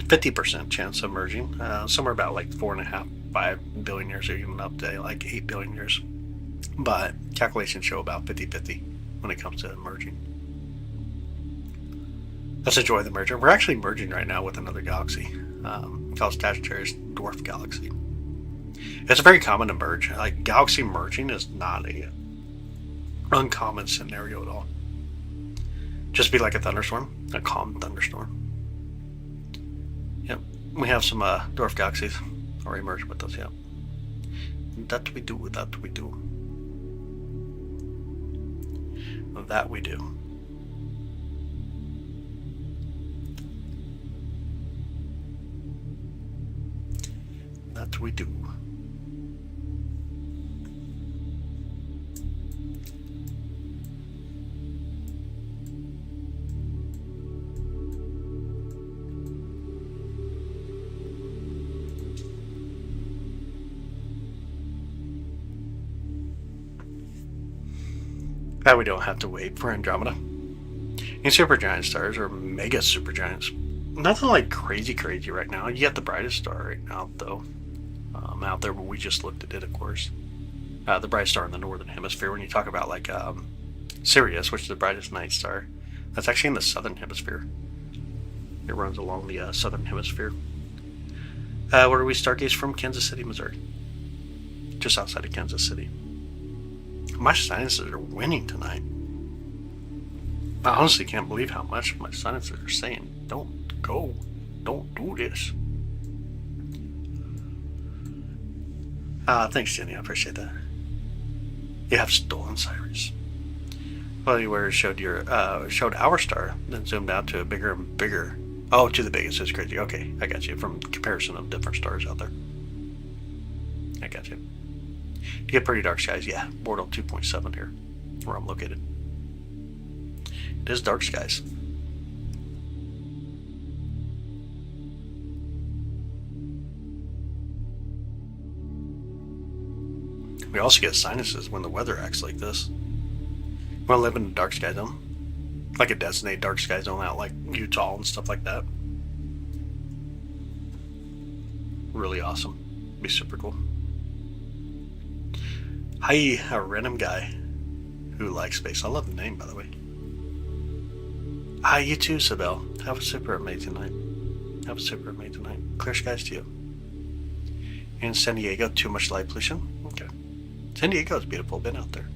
50% chance of merging. Somewhere about like 4.5, 5 billion years, or even up to like 8 billion years. But calculations show about 50-50 when it comes to merging. Let's enjoy the merger. We're actually merging right now with another galaxy called Sagittarius Dwarf Galaxy. It's very common to merge. Like galaxy merging is not a uncommon scenario at all. Just be like a thunderstorm, a calm thunderstorm. Yep, we have some dwarf galaxies already merged with us. Yep, that we do. That we do. That we do. That we do. That we don't have to wait for Andromeda. And supergiant stars or mega supergiants. Nothing like crazy right now. You got the brightest star right now though. Out there, but we just looked at it, of course. The brightest star in the northern hemisphere. When you talk about like Sirius, which is the brightest night star, that's actually in the southern hemisphere. It runs along the southern hemisphere. Where do we stargaze from? Kansas City, Missouri. Just outside of Kansas City. My sinuses are winning tonight. I honestly can't believe how much my sinuses are saying, don't go, don't do this. Thanks, Jenny. I appreciate that. You have stolen Cyrus. Well, you were showed our star, then zoomed out to a bigger and bigger. Oh, to the biggest. It's crazy. Okay, I got you. From comparison of different stars out there. I got you. You get pretty dark skies, yeah. Bortle 2.7 here, where I'm located. It is dark skies. We also get sinuses when the weather acts like this. We want to live in a dark sky zone, like a designated dark sky zone out like Utah and stuff like that. Really awesome. Be super cool. Hi, a random guy who likes space. I love the name, by the way. Hi, you too, Sibel. Have a super amazing night. Have a super amazing night. Clear skies to you. In San Diego, too much light pollution? Okay. San Diego is beautiful. Been out there.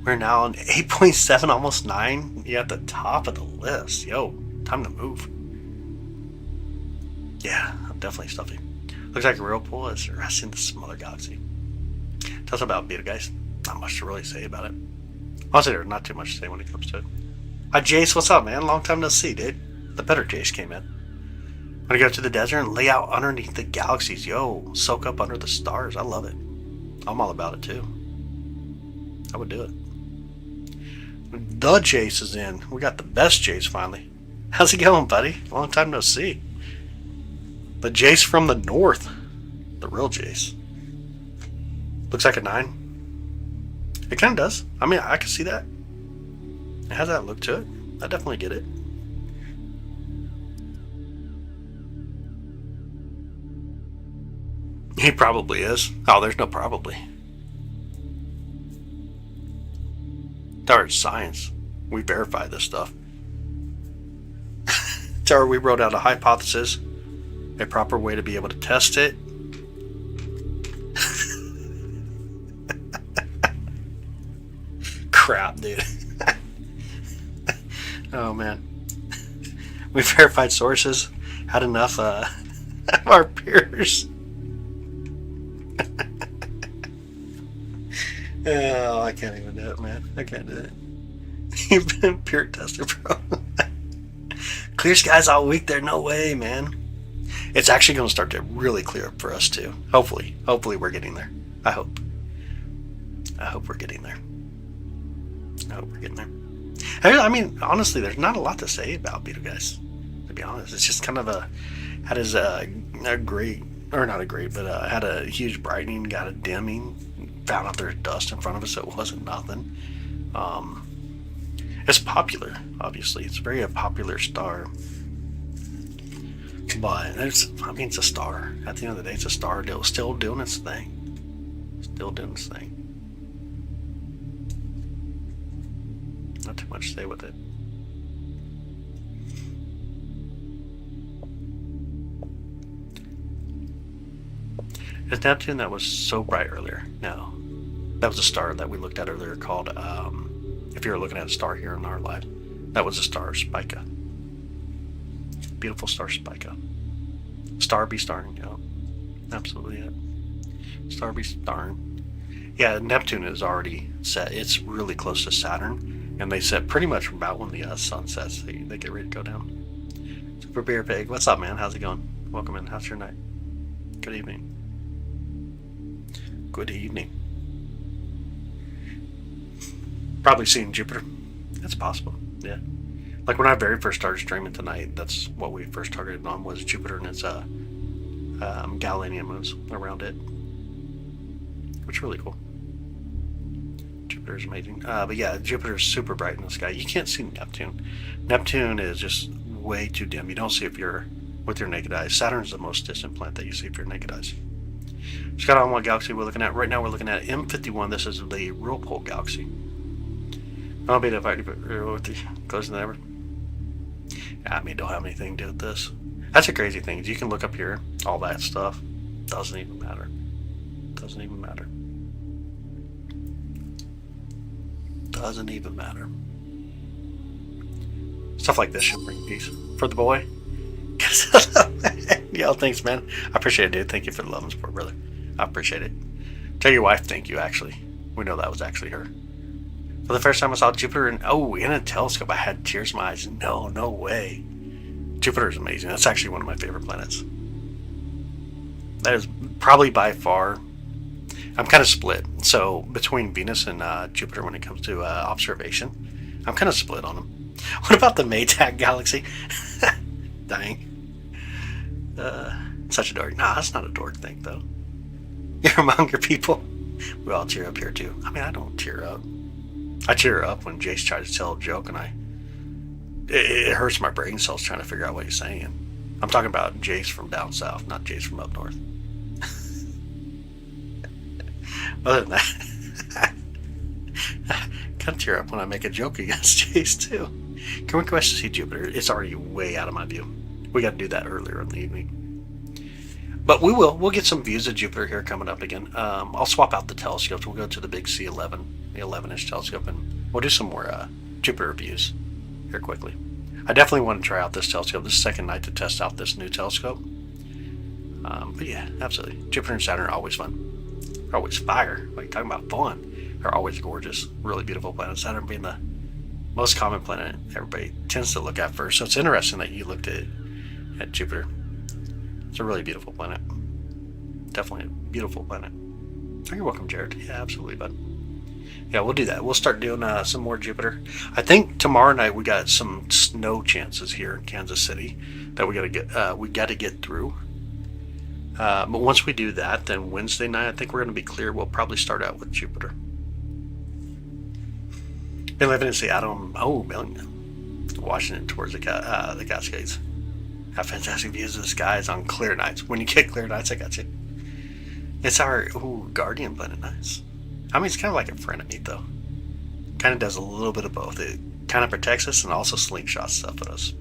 We're now on 8.7, almost 9. You're at the top of the list. Yo, time to move. Yeah, I'm definitely stuffy. Looks like a real pool is resting the smaller galaxy. Tell us about Beta, guys. Not much to really say about it. Honestly, there's not too much to say when it comes to it. Hi, Jace. What's up, man? Long time no see, dude. The better Jace came in. Want to go to the desert and lay out underneath the galaxies. Yo, soak up under the stars. I love it. I'm all about it, too. I would do it. The Jace is in. We got the best Jace, finally. How's it going, buddy? Long time no see. The Jace from the north. The real Jace. Looks like a 9. It kind of does. I mean, I can see that. It has that look to it. I definitely get it. He probably is. Oh, there's no probably. Darn science. We verify this stuff. Tara, we wrote out a hypothesis, a proper way to be able to test it. Crap, dude. Oh, man. We verified sources. Had enough of our peers. Oh, I can't even do it, man. I can't do it. You've been peer tested, bro. Clear skies all week there. No way, man. It's actually going to start to really clear up for us, too. Hopefully. Hopefully we're getting there. I hope. I hope we're getting there. I hope we're getting there. I mean, honestly, there's not a lot to say about Betelgeuse, to be honest. It's just kind of had his a great, or not a great, but had a huge brightening, got a dimming, found out there's dust in front of us, so it wasn't nothing. It's popular, obviously. It's very a popular star. But it's a star. At the end of the day, it's a star still doing its thing. Still doing its thing. Not too much to say with it. Is Neptune that was so bright earlier? No. That was a star that we looked at earlier called, if you were looking at a star here in our live, that was a star, Spica. Beautiful star, Spica. Star be starring, yeah. Absolutely it. Star be starring. Yeah, Neptune is already set. It's really close to Saturn, and they set pretty much about when the sun sets. They get ready to go down. Super Beer Pig, what's up, man? How's it going? Welcome in. How's your night? Good evening. Good evening. Probably seeing Jupiter. That's possible. Yeah. Like when I very first started streaming tonight, that's what we first targeted on was Jupiter and its Galilean moons around it, which is really cool. Jupiter's amazing. But yeah, Jupiter's super bright in the sky. You can't see Neptune. Neptune is just way too dim. You don't see it if you're with your naked eyes. Saturn's the most distant planet that you see with your naked eyes. Scott, on what galaxy we're looking at right now? We're looking at M51. This is the real pole galaxy. I'll be the fight with the closer than ever. I mean, don't have anything to do with this. That's a crazy thing. You can look up here, all that stuff. Doesn't even matter. Doesn't even matter. Doesn't even matter. Stuff like this should bring peace for the boy. Yo, thanks, man. I appreciate it, dude. Thank you for the love and support, brother. I appreciate it. Tell your wife thank you, actually. We know that was actually her. For the first time I saw Jupiter in a telescope, I had tears in my eyes. No way. Jupiter is amazing. That's actually one of my favorite planets. That is probably by far. I'm kind of split. So between Venus and Jupiter when it comes to observation, I'm kind of split on them. What about the Maytag galaxy? Dang. Such a dork. Nah, that's not a dork thing, though. You're among your people. We all cheer up here, too. I mean, I don't cheer up. I cheer up when Jace tries to tell a joke, and it hurts my brain cells trying to figure out what he's saying. I'm talking about Jace from down south, not Jace from up north. Other than that, I kind of tear up when I make a joke against Jace, too. Can we request to see Jupiter? It's already way out of my view. We got to do that earlier in the evening. But we will. We'll get some views of Jupiter here coming up again. I'll swap out the telescopes. We'll go to the big C11, the 11-inch telescope, and we'll do some more Jupiter views here quickly. I definitely want to try out this telescope. This is the second night to test out this new telescope. But yeah, absolutely. Jupiter and Saturn are always fun. They're always fire. Like, talking about fun. They're always gorgeous. Really beautiful planets. Saturn being the most common planet everybody tends to look at first. So it's interesting that you looked at Jupiter. It's a really beautiful planet. Definitely a beautiful planet. Oh, you're welcome, Jared. Yeah, absolutely, bud. Yeah, we'll do that. We'll start doing some more Jupiter. I think tomorrow night we got some snow chances here in Kansas City that we got to get through. But once we do that, then Wednesday night I think we're going to be clear. We'll probably start out with Jupiter. Been living in Seattle. Oh, Washington towards the Cascades. Have fantastic views of the skies on clear nights. When you get clear nights, I got you. It's our Guardian planet. Nice. I mean, it's kind of like a frenemy, though. Kind of does a little bit of both. It kind of protects us and also slingshots stuff at us.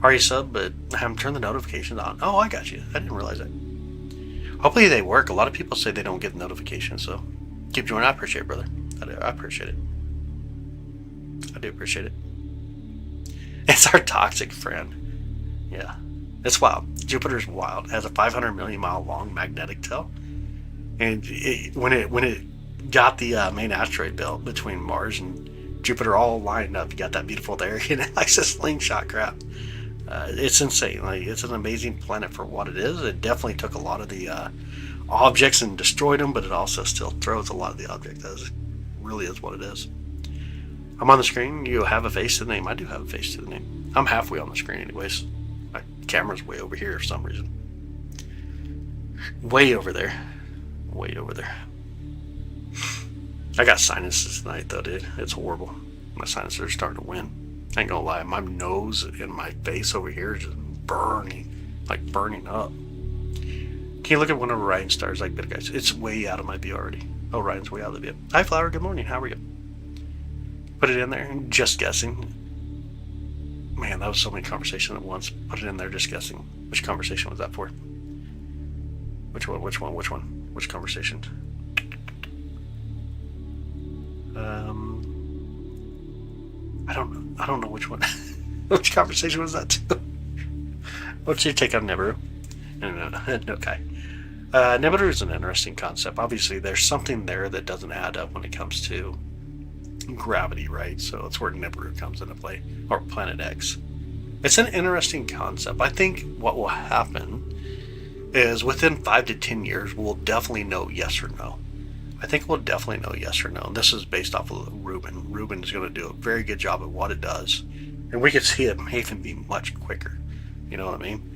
Are you sub, but I haven't turned the notifications on. Oh, I got you. I didn't realize that. Hopefully they work. A lot of people say they don't get notifications, so keep joining. I appreciate it, brother. I appreciate it. I do appreciate it. It's our toxic friend. Yeah, it's wild. Jupiter's wild. It has a 500 million mile long magnetic tail, and when it got the main asteroid belt between Mars and Jupiter all lined up, you got that beautiful there, and it likes to slingshot crap. It's insane. Like, it's an amazing planet for what it is. It definitely took a lot of the objects and destroyed them, but it also still throws a lot of the objects. That really is what it is. I'm on the screen. You have a face to the name. I do have a face to the name. I'm halfway on the screen, anyways. My camera's way over here for some reason. Way over there. Way over there. I got sinuses tonight, though, dude. It's horrible. My sinuses are starting to win. I ain't gonna lie. My nose and my face over here is just burning. Like, burning up. Can you look at one of Orion's stars like Bit Guys? It's way out of my view already. Orion's way out of the view. Hi, Flower. Good morning. How are you? Put it in there. Just guessing. Man, that was so many conversations at once. Put it in there, just guessing. Which conversation was that for? Which one? Which conversation? I don't know which one. Which conversation was that too? What's your take on Nibiru? No, okay. Nibiru is an interesting concept. Obviously, there's something there that doesn't add up when it comes to gravity, right? So it's where Nibiru comes into play, or Planet X. It's an interesting concept. I think what will happen is within 5 to 10 years, we'll definitely know yes or no. I think we'll definitely know yes or no. And this is based off of Ruben. Ruben is going to do a very good job at what it does. And we could see it may even be much quicker. You know what I mean?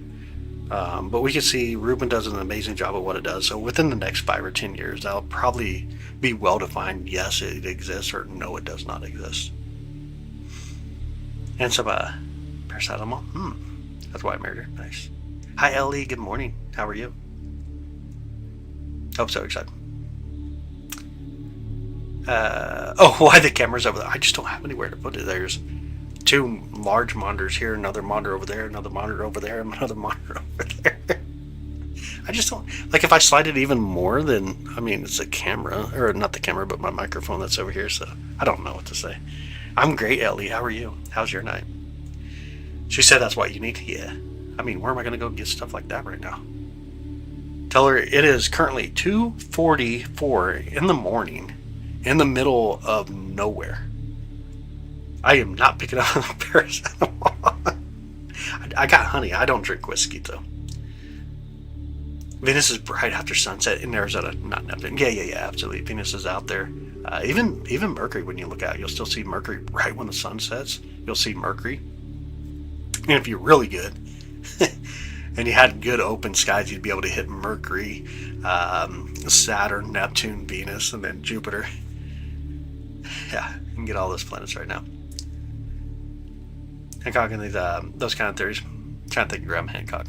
But we can see Ruben does an amazing job at what it does. So within the next 5 or 10 years, that'll probably be well defined. Yes, it exists, or no, it does not exist. And some paracetamol. That's why I married her. Nice. Hi, Ellie. Good morning. How are you? Oh, so excited. Why the camera's over there? I just don't have anywhere to put it. There's 2 large monitors here, another monitor over there, another monitor over there, another monitor over there. I just don't, like, if I slide it even more, then, I mean, it's a camera, or not the camera, but my microphone that's over here, so I don't know what to say. I'm great, Ellie. How are you? How's your night? She said that's what you need. Yeah. I mean, where am I going to go get stuff like that right now? Tell her it is currently 2:44 in the morning, in the middle of nowhere. I am not picking up the paracetamol. I got honey. I don't drink whiskey, though. Venus is right after sunset in Arizona, not Neptune. Yeah, absolutely. Venus is out there. Even Mercury, when you look out, you'll still see Mercury right when the sun sets. You'll see Mercury. And if you're really good, and you had good open skies, you'd be able to hit Mercury, Saturn, Neptune, Venus, and then Jupiter. Yeah, you can get all those planets right now. Hancock and those kind of theories. I'm trying to think of Graham Hancock.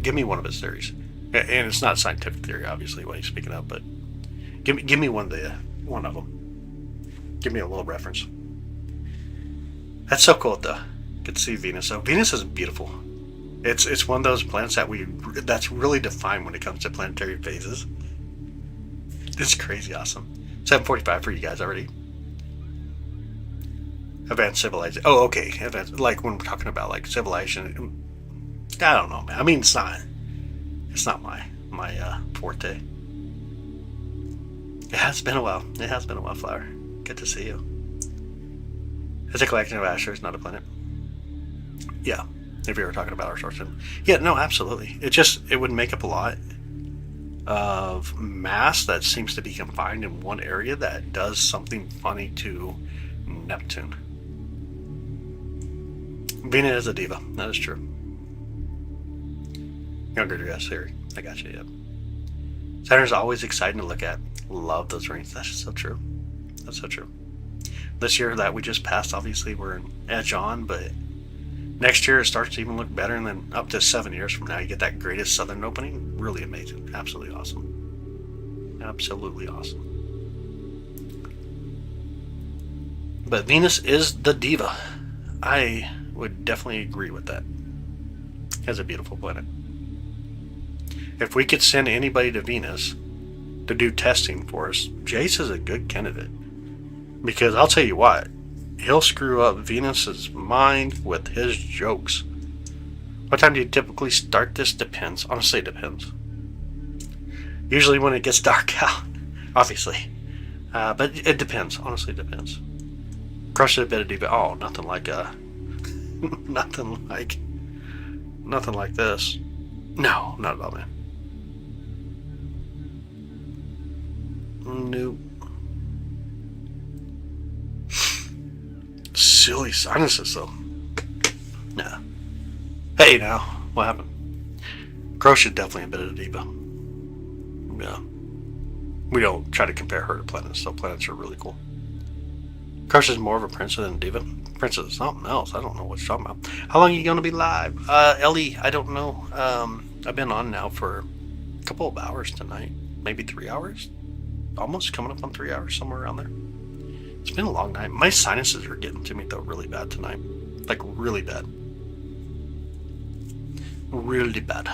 Give me one of his theories, and it's not scientific theory, obviously, what he's speaking of, but give me one of them. Give me a little reference. That's so cool, though. Get to see Venus. So Venus is beautiful. It's one of those planets that's really defined when it comes to planetary phases. It's crazy awesome. 7:45 for you guys already. Advanced civilization. Oh, okay. Advanced, like when we're talking about like civilization. I don't know, man. I mean, it's not my forte. It has been a while. It has been a while, Flower. Good to see you. It's a collection of asteroids, not a planet. Yeah, if you were talking about our solar system. Yeah, no, absolutely. It would make up a lot of mass that seems to be confined in one area that does something funny to Neptune. Venus is a diva. That is true. Younger dress theory. I got you, yep. Saturn's always exciting to look at. Love those rings. That's so true. That's so true. This year that we just passed, obviously, we're an edge on, but next year it starts to even look better, and then up to 7 years from now, you get that greatest southern opening. Really amazing. Absolutely awesome. Absolutely awesome. But Venus is the diva. I would definitely agree with that. It's a beautiful planet. If we could send anybody to Venus to do testing for us, Jace is a good candidate. Because I'll tell you what, he'll screw up Venus's mind with his jokes. What time do you typically start this? Depends. Honestly, it depends. Usually when it gets dark out, obviously. But it depends. Honestly, it depends. Crush it a bit of diva. Oh, nothing like nothing like this. No, not at all, man. Nope. Silly sinuses, though. Nah. Hey, now, what happened? Crush is definitely a bit of a diva. Yeah. We don't try to compare her to planets, so planets are really cool. Crush is more of a princess than a diva. Princess is something else. I don't know what you're talking about. How long are you going to be live? Ellie, I don't know. I've been on now for a couple of hours tonight. Maybe 3 hours? Almost coming up on 3 hours, somewhere around there. It's been a long night. My sinuses are getting to me, though, really bad tonight. Like, really bad. Really bad.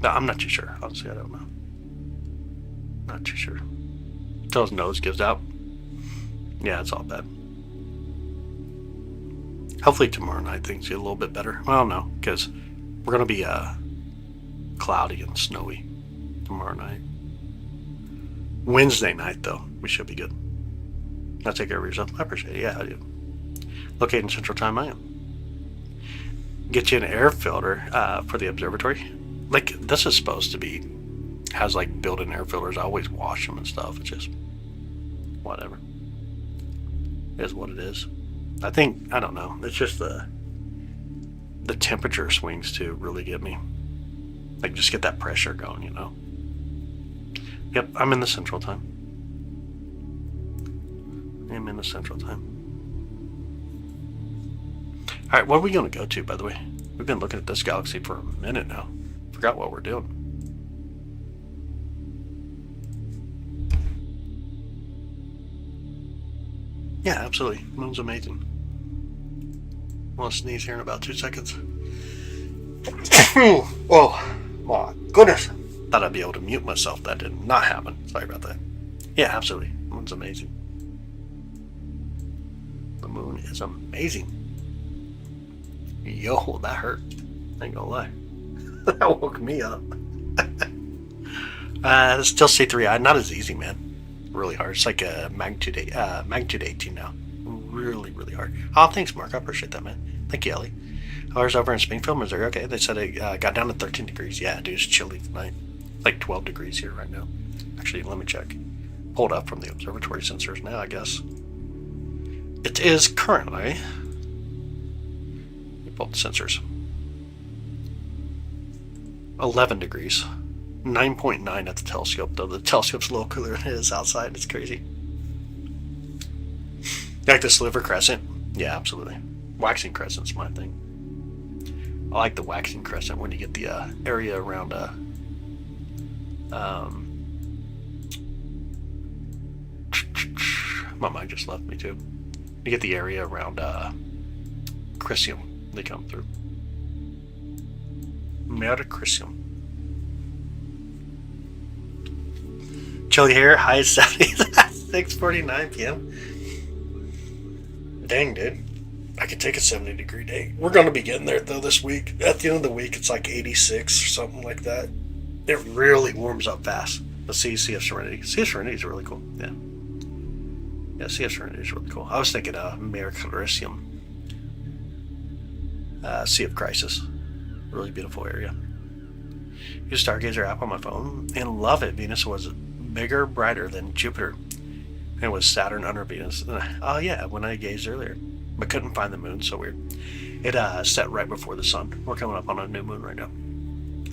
No, I'm not too sure. Honestly, I don't know. Not too sure. Until his nose gives out. Yeah, it's all bad. Hopefully tomorrow night things get a little bit better. Well, no, because we're going to be cloudy and snowy tomorrow night. Wednesday night, though, we should be good. Now take care of yourself. I appreciate it. Yeah, I do. Located in Central Time, I am. Get you an air filter for the observatory. Like, this is supposed to be, has like built-in air filters. I always wash them and stuff. It's just, whatever. It is what it is. I think, I don't know. It's just the temperature swings too really get me. Like, just get that pressure going, you know. Yep, I'm in the Central Time. I'm in the Central Time. Alright, what are we going to go to, by the way? We've been looking at this galaxy for a minute now. Forgot what we're doing. Yeah, absolutely. Moon's amazing. I'm going to sneeze here in about 2 seconds. Oh, my goodness. Thought I'd be able to mute myself. That did not happen. Sorry about that. Yeah, absolutely. The moon's amazing. The moon is amazing. Yo, that hurt. I ain't gonna lie. That woke me up. Still C3I. Not as easy, man. Really hard. It's like a magnitude 18 now. Really, really hard. Oh, thanks, Mark. I appreciate that, man. Thank you, Ellie. Ours over in Springfield, Missouri. Okay, they said it got down to 13 degrees. Yeah, dude, it's chilly tonight. Like 12 degrees here right now. Actually, let me check. Pulled up from the observatory sensors now, I guess. It is currently... Let me pull up the sensors. 11 degrees. 9.9 at the telescope, though. The telescope's a little cooler than it is outside. It's crazy. Like the sliver crescent? Yeah, absolutely. Waxing crescent's my thing. I like the waxing crescent when you get the area around my mind just left me too. You get the area around Crisium. They come through. Mare Crisium. Chilly here, high 70s at 6:49 p.m. Dang, dude. I could take a 70-degree day. We're going to be getting there, though, this week. At the end of the week, it's like 86 or something like that. It really warms up fast. Let's see Sea of Serenity. Sea of Serenity is really cool. Yeah. Yeah, Sea of Serenity is really cool. I was thinking Mare Crisium. Sea of Crisis. Really beautiful area. Use Stargazer app on my phone and love it. Venus was bigger, brighter than Jupiter. And it was Saturn under Venus. Oh, yeah, when I gazed earlier. But couldn't find the moon, so weird. It set right before the sun. We're coming up on a new moon right now.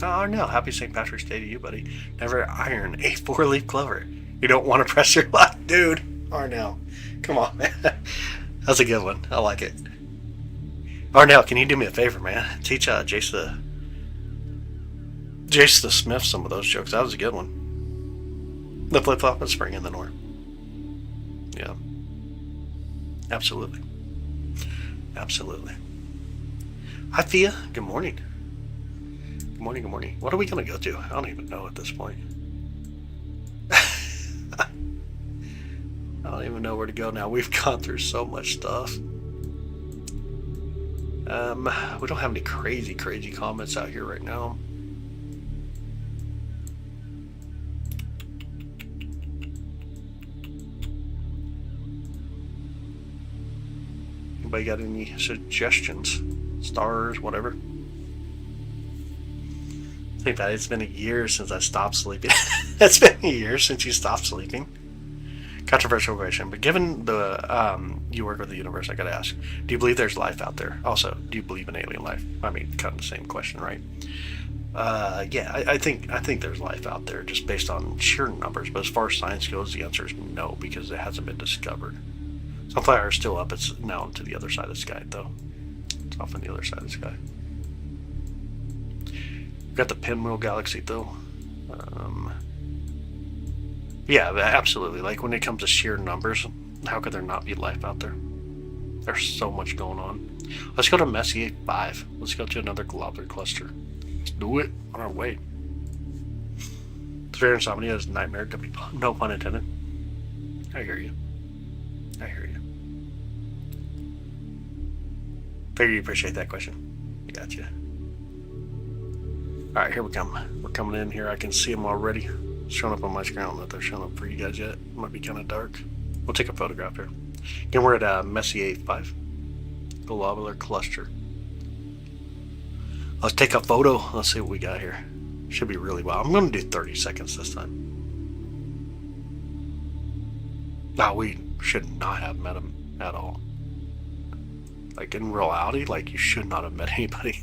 Oh no, happy St. Patrick's Day to you, buddy. Never iron a 4-leaf clover. You don't want to press your luck, dude. Arnell. Come on, man. That's a good one. I like it. Arnell, can you do me a favor, man? Teach Jace the Smith some of those jokes. That was a good one. The flip-flop and spring in the north. Yeah. Absolutely. Absolutely. Hi, Thea. Good morning. Good morning, good morning. What are we going to go to? I don't even know at this point. I don't even know where to go now. We've gone through so much stuff. We don't have any crazy comments out here right now. Anybody got any suggestions? Stars, whatever. Think that it's been a year since I stopped sleeping. It's been a year since you stopped sleeping. Controversial question, but given the you work with the universe, I gotta ask: do you believe there's life out there? Also, do you believe in alien life? I mean, kind of the same question, right? Yeah, I think there's life out there, just based on sheer numbers. But as far as science goes, the answer is no, because it hasn't been discovered. Sunflower is still up. It's now to the other side of the sky, though. It's off on the other side of the sky. We've got the Pinwheel Galaxy, though. Yeah, absolutely. Like, when it comes to sheer numbers, how could there not be life out there? There's so much going on. Let's go to Messier 5. Let's go to another globular cluster. Let's do it on our way. Severe insomnia is nightmare. No pun intended. I hear you. I hear you. Figure you appreciate that question. Gotcha. Alright, here we come. We're coming in here. I can see them already. Showing up on my screen. I don't know if they're showing up for you guys yet. It might be kind of dark. We'll take a photograph here. Again, we're at Messier 5. Globular cluster. Let's take a photo. Let's see what we got here. Should be really well. I'm going to do 30 seconds this time. No, we should not have met him at all. Like, in reality, like, you should not have met anybody.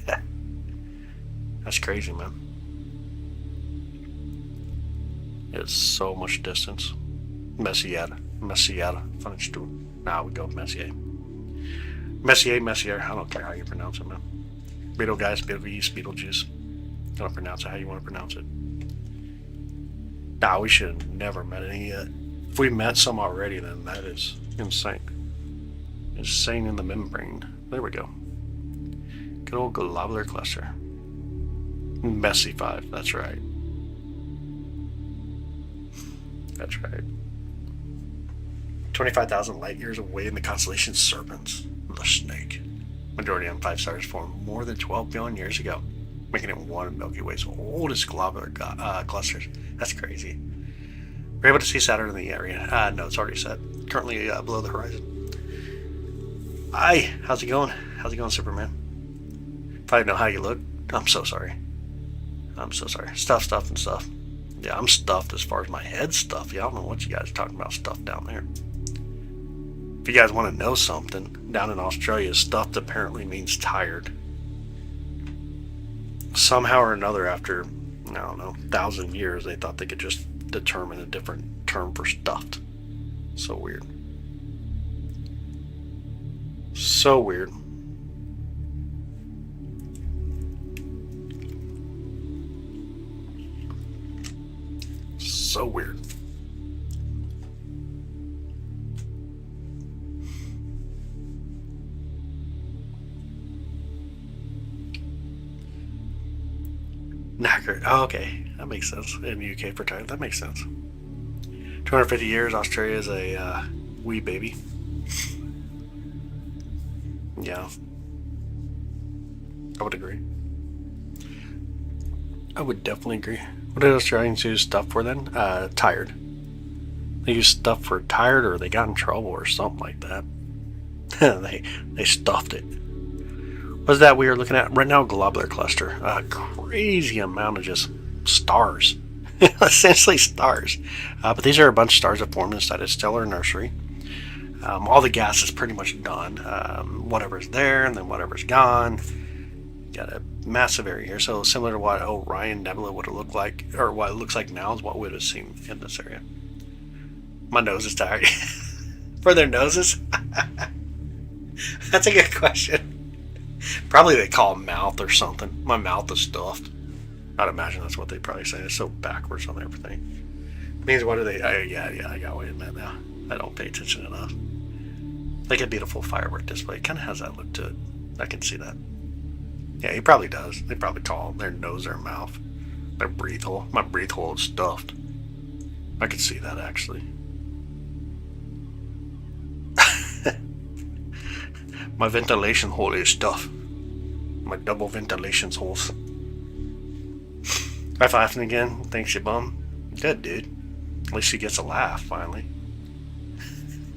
That's crazy, man. It's so much distance. Messier. Finish to. Now we go with Messier. Messier. I don't care how you pronounce it, man. Beetlejuice. I don't pronounce it how you want to pronounce it. Nah, we should have never met any yet. If we met some already, then that is insane. Insane in the membrane. There we go. Good old globular cluster. Messy 5, that's right. That's right. 25,000 light years away in the constellation Serpens, the Snake. Majority of M5 stars formed more than 12 billion years ago, making it one of Milky Way's oldest globular clusters. That's crazy. We're able to see Saturn in the area. No, it's already set. Currently below the horizon. Hi, how's it going? How's it going, Superman? If I know how you look, I'm so sorry. I'm so sorry. Stuff, and stuff. Yeah, I'm stuffed as far as my head's stuffed. Yeah, I don't know what you guys are talking about stuff down there. If you guys want to know something, down in Australia, stuffed apparently means tired. Somehow or another, after, I don't know, 1,000 years, they thought they could just determine a different term for stuffed. So weird. So weird. So weird. Knackered. Oh, okay. That makes sense. In the UK for time. That makes sense. 250 years, Australia is a wee baby. Yeah. I would agree. I would definitely agree. What did Australians use stuff for then? Tired. They used stuff for tired, or they got in trouble or something like that. they stuffed it. What's that we are looking at right now? Globular cluster. A crazy amount of just stars. Essentially stars. But these are a bunch of stars that formed inside a stellar nursery. All the gas is pretty much done. Whatever's there and then whatever's gone. Got a massive area here. So similar to what Orion Nebula would have looked like, or what it looks like now is what we would have seen in this area. My nose is tired. For their noses? That's a good question. Probably they call it mouth or something. My mouth is stuffed. I'd imagine that's what they probably say. It's so backwards on everything. It means what do they... yeah, I got what you meant now. I don't pay attention enough. Like a beautiful firework display. It kind of has that look to it. I can see that. Yeah, he probably does. They probably call their nose their mouth. Their breathe hole. My breathe hole is stuffed. I can see that actually. My ventilation hole is stuffed. My double ventilation holes. High fiving again. Thanks, you bum. Good, dude. At least she gets a laugh finally.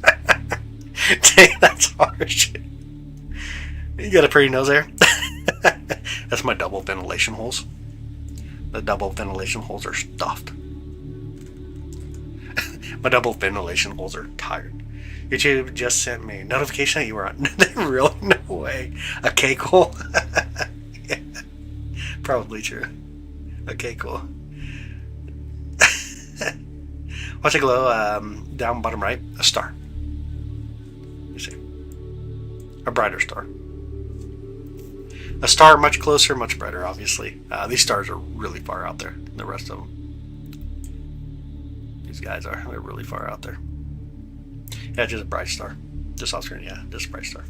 Dang, that's harsh. You got a pretty nose there. That's my double ventilation holes. The double ventilation holes are stuffed. My double ventilation holes are tired. YouTube just sent me a notification that you were on. Really? No way. A cake hole? Yeah, probably true. Okay, cool. Watch it glow. Down bottom right, a star. You see, a brighter star. A star much closer, much brighter. Obviously, these stars are really far out there than the rest of them. These guys are—they're really far out there. Yeah, just a bright star. Just off screen, yeah, just a bright star.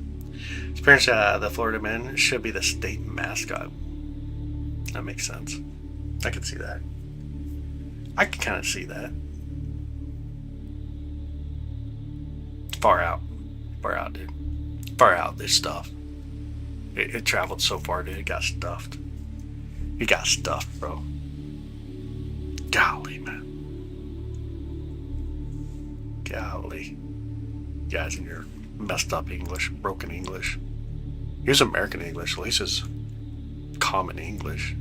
Experience the Florida Man should be the state mascot. That makes sense. I can see that. I can kind of see that. Far out. Far out, dude. Far out, this stuff. It traveled so far, dude. It got stuffed. It got stuffed, bro. Golly, man. Golly. You guys in your messed up English, broken English. Here's American English. At least it's common English.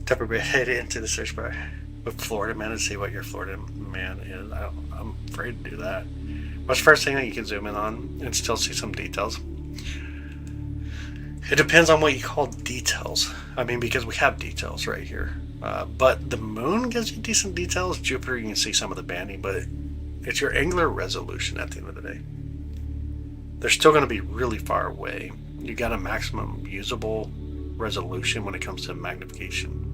Type of head into the search bar with Florida Man and see what your Florida Man is. I'm afraid to do that. What's the first thing that you can zoom in on and still see some details? It depends on what you call details. I mean, because we have details right here. But the moon gives you decent details. Jupiter, you can see some of the banding, but it's your angular resolution at the end of the day. They're still going to be really far away. You got a maximum usable resolution when it comes to magnification.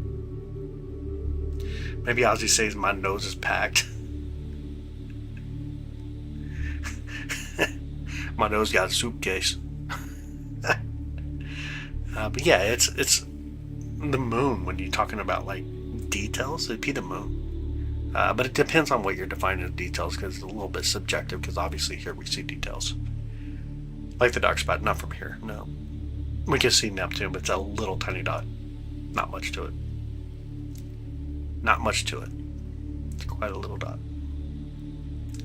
Maybe Ozzy says my nose is packed. My nose got a suitcase. But yeah, it's the moon when you're talking about like details. It'd be the moon. But it depends on what you're defining as details, because it's a little bit subjective, because obviously here we see details. Like the dark spot, not from here, no. We can see Neptune, but it's a little tiny dot. Not much to it. Not much to it. It's quite a little dot.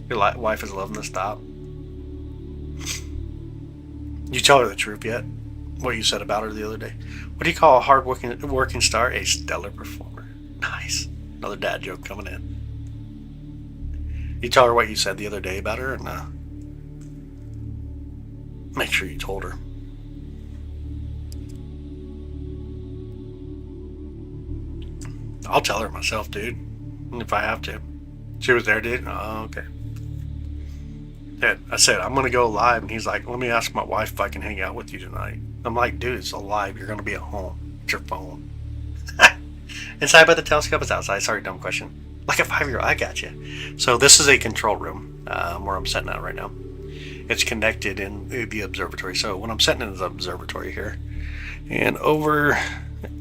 Your wife is loving the stop. You tell her the truth yet? what you said about her the other day. What do you call a hard working star? A stellar performer. Nice. Another dad joke coming in. You tell her what you said the other day about her, and make sure you told her. I'll tell her myself, dude, if I have to. She was there, dude? Oh, okay. Yeah, I said, I'm going to go live, and he's like, let me ask my wife if I can hang out with you tonight. I'm like, dude, it's alive. You're going to be at home. It's your phone. Inside by the telescope is outside. Sorry, dumb question. Like a 5-year-old. I got you. So this is a control room where I'm sitting at right now. It's connected in the observatory. So when I'm sitting in the observatory here, and over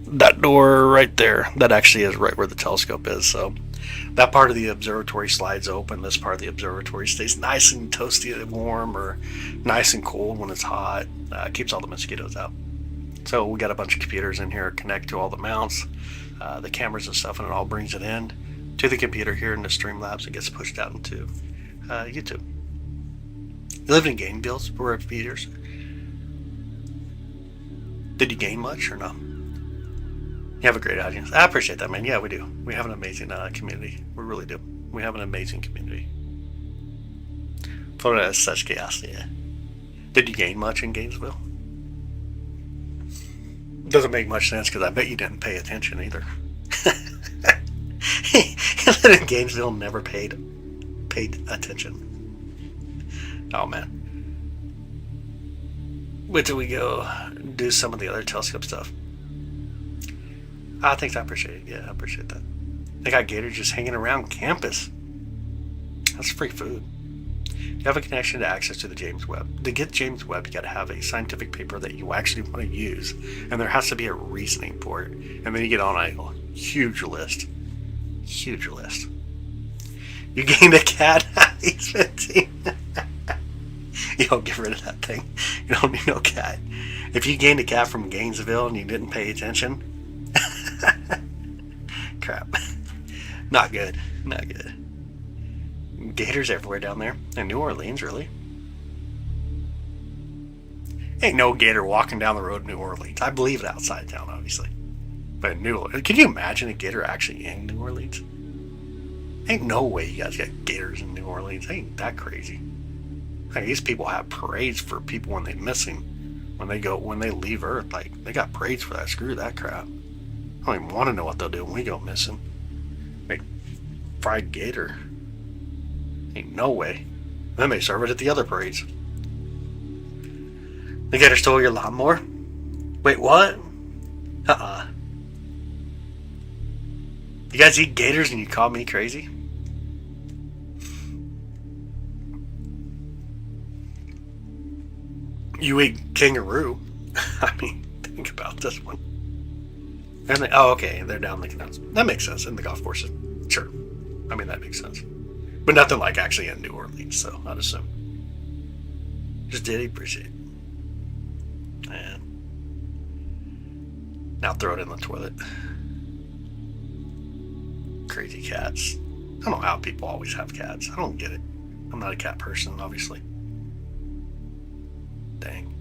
that door right there, that actually is right where the telescope is. So that part of the observatory slides open. This part of the observatory stays nice and toasty and warm, or nice and cold when it's hot. Keeps all the mosquitoes out. So we got a bunch of computers in here connect to all the mounts, the cameras and stuff, and it all brings it in to the computer here in the Streamlabs. It gets pushed out into YouTube. You lived in Gainesville for a few years. Did you gain much or no? You have a great audience. I appreciate that, man. Yeah, we do. We have an amazing community. We really do. We have an amazing community. Florida is such chaos, yeah. Did you gain much in Gainesville? Doesn't make much sense because I bet you didn't pay attention either. He lived in Gainesville, never paid attention. Oh man. Wait till we go do some of the other telescope stuff. Thanks, I appreciate it. Yeah, I appreciate that. They got gators just hanging around campus. That's free food. You have a connection to access to the James Webb. To get James Webb, you got to have a scientific paper that you actually want to use, and there has to be a reasoning for it. And then you get on a huge list. Huge list. You gained a cat. He's 15. You don't get rid of that thing. You don't need no cat. If you gained a cat from Gainesville and you didn't pay attention, crap. Not good. Not good. Gators everywhere down there. In New Orleans, really? Ain't no gator walking down the road in New Orleans. I believe it outside town, obviously. But in New Orleans, can you imagine a gator actually in New Orleans? Ain't no way you guys got gators in New Orleans. Ain't that crazy? Like, these people have parades for people when they missing. When they leave Earth, like, they got parades for that. Screw that crap. I don't even want to know what they'll do when we go missing. Make fried gator. Ain't no way. Then they serve it at the other parades. The gator stole your lawnmower? Wait, what? You guys eat gators and you call me crazy? You eat kangaroo. I mean, think about this one. And okay, they're down the canals. That makes sense. In the golf courses. Sure. I mean, that makes sense. But nothing like actually in New Orleans, so I'd assume. Just did appreciate it. And now throw it in the toilet. Crazy cats. I don't know how people always have cats. I don't get it. I'm not a cat person, obviously. Dang.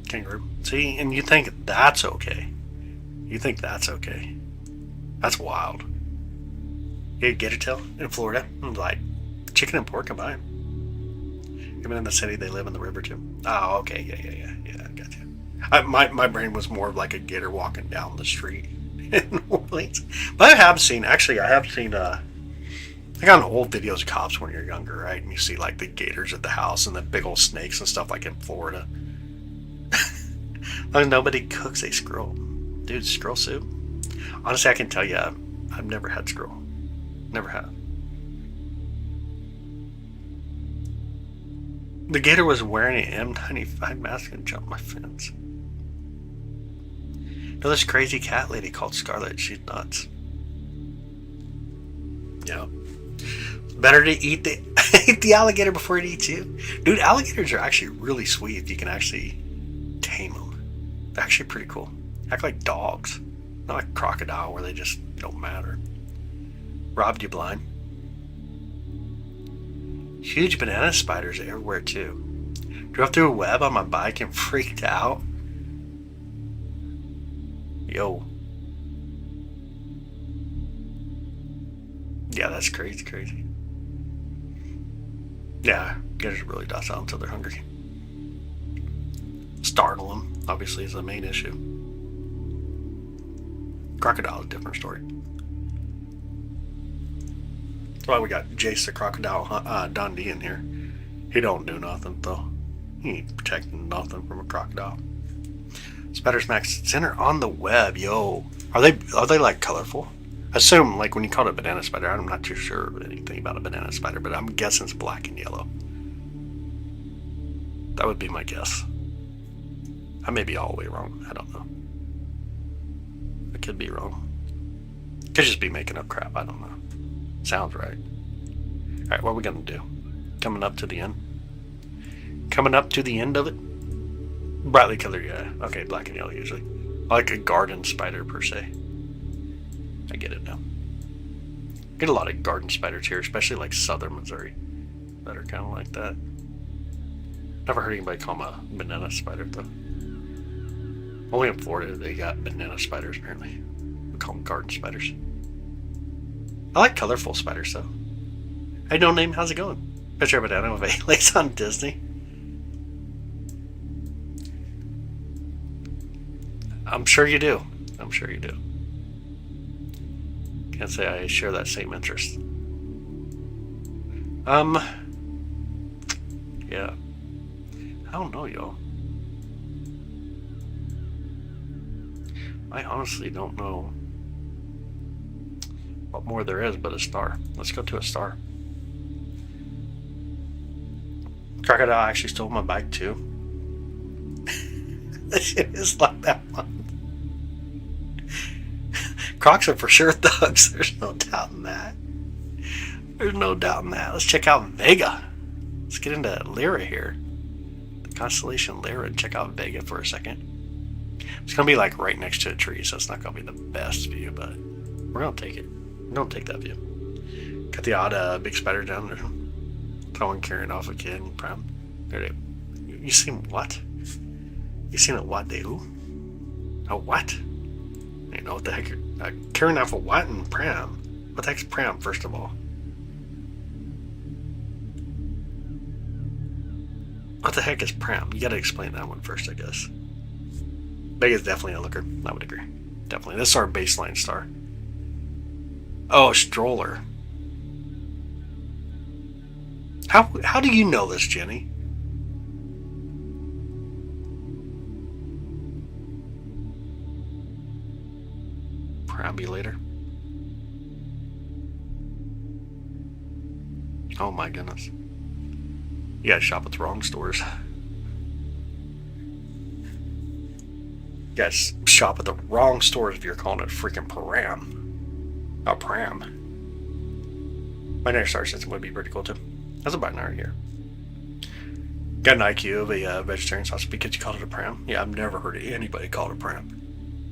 Kangaroo. See, and you think that's okay. You think that's okay. That's wild. You get a tail in Florida. Like, chicken and pork combined. Even in the city, they live in the river too. Oh, okay. Yeah, I got you. My brain was more of like a gator walking down the street in New Orleans. But I have seen I got old videos of cops when you're younger, right? And you see like the gators at the house and the big old snakes and stuff like in Florida. Like, nobody cooks a squirrel. Dude, squirrel soup? Honestly, I can tell you, I've never had squirrel. Never have. The gator was wearing an M95 mask and jumped my fence. Know this crazy cat lady called Scarlett. She's nuts. Yeah. Better to eat the alligator before it eats you. Dude, alligators are actually really sweet if you can actually tame them. They're actually pretty cool. Act like dogs. Not like crocodile where they just don't matter. Robbed you blind. Huge banana spiders everywhere too. Drove through a web on my bike and freaked out. Yo. Yeah, that's crazy. Yeah, guys really docile until they're hungry. Startle them, obviously, is the main issue. Crocodile is a different story. Well, we got Jace the Crocodile Dundee in here. He don't do nothing, though. He ain't protecting nothing from a crocodile. Spider Smacks center on the web, yo. Are they like colorful? I assume, like, when you call it a banana spider, I'm not too sure of anything about a banana spider, but I'm guessing it's black and yellow. That would be my guess. I may be all the way wrong. I don't know. I could be wrong. Could just be making up crap. I don't know. Sounds right. Alright, what are we going to do? Coming up to the end? Coming up to the end of it? Brightly colored, yeah. Okay, black and yellow usually. I like a garden spider per se. I get it now. Get a lot of garden spiders here, especially like southern Missouri, that are kind of like that. Never heard anybody call them a banana spider though. Only in Florida they got banana spiders apparently. We call them garden spiders. I like colorful spiders though. Hey, no name, how's it going? Picture of a banana with a lace on Disney. I'm sure you do. I'm sure you do. Can't say I share that same interest. Yeah. I don't know, y'all. I honestly don't know what more there is but a star. Let's go to a star. Crocodile actually stole my bike too. This shit is like that one. Crocs are for sure thugs. There's no doubt in that. There's no doubt in that. Let's check out Vega. Let's get into Lyra here. The constellation Lyra. Check out Vega for a second. It's going to be like right next to a tree, so it's not going to be the best view, but we're going to take it. We're going to take that view. Got the odd big spider down there. Someone carrying off a kid. There they. You seen what? You seen a what they who? A what? You know what the heck? Carrying off a what and pram? What the heck's pram, first of all? What the heck is pram? You gotta explain that one first, I guess. Vega's definitely a looker. I would agree. Definitely. This is our baseline star. Oh, stroller. How do you know this, Jenny? Perambulator. Oh my goodness. You gotta shop at the wrong stores. You guys shop at the wrong stores if you're calling it freaking pram. A pram. Binary star system would be pretty cool too. That's a binary here. Got an IQ of a vegetarian sausage because you called it a pram. Yeah, I've never heard anybody call it a pram.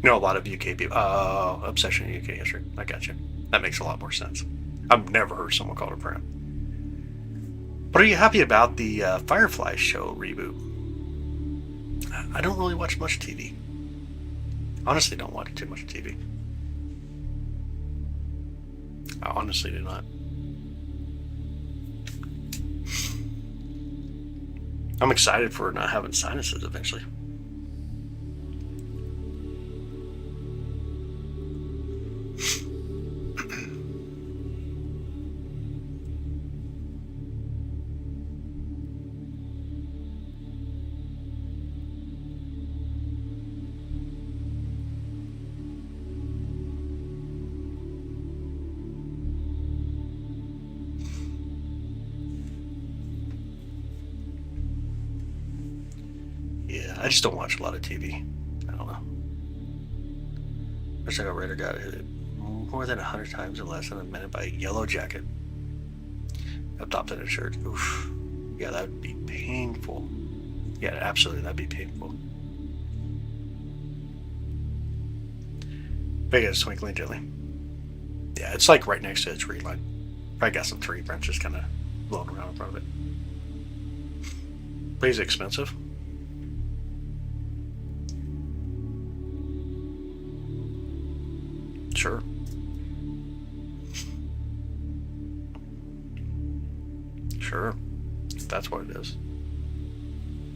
You know, a lot of UK people. Obsession in UK history. I got you. That makes a lot more sense. I've never heard someone call it a pram. But are you happy about the Firefly show reboot? I don't really watch much TV. Honestly, don't watch too much TV. I honestly do not. I'm excited for not having sinuses eventually. I just don't watch a lot of TV. I don't know. Looks like a Raider got hit more than 100 times in less than a minute by a yellow jacket. Adopted a shirt. Oof. Yeah, that would be painful. Yeah, absolutely, that'd be painful. Vega's twinkling gently. Yeah, it's like right next to the tree line. Probably got some tree branches kind of blowing around in front of it. But he's expensive. Sure. Sure. That's what it is.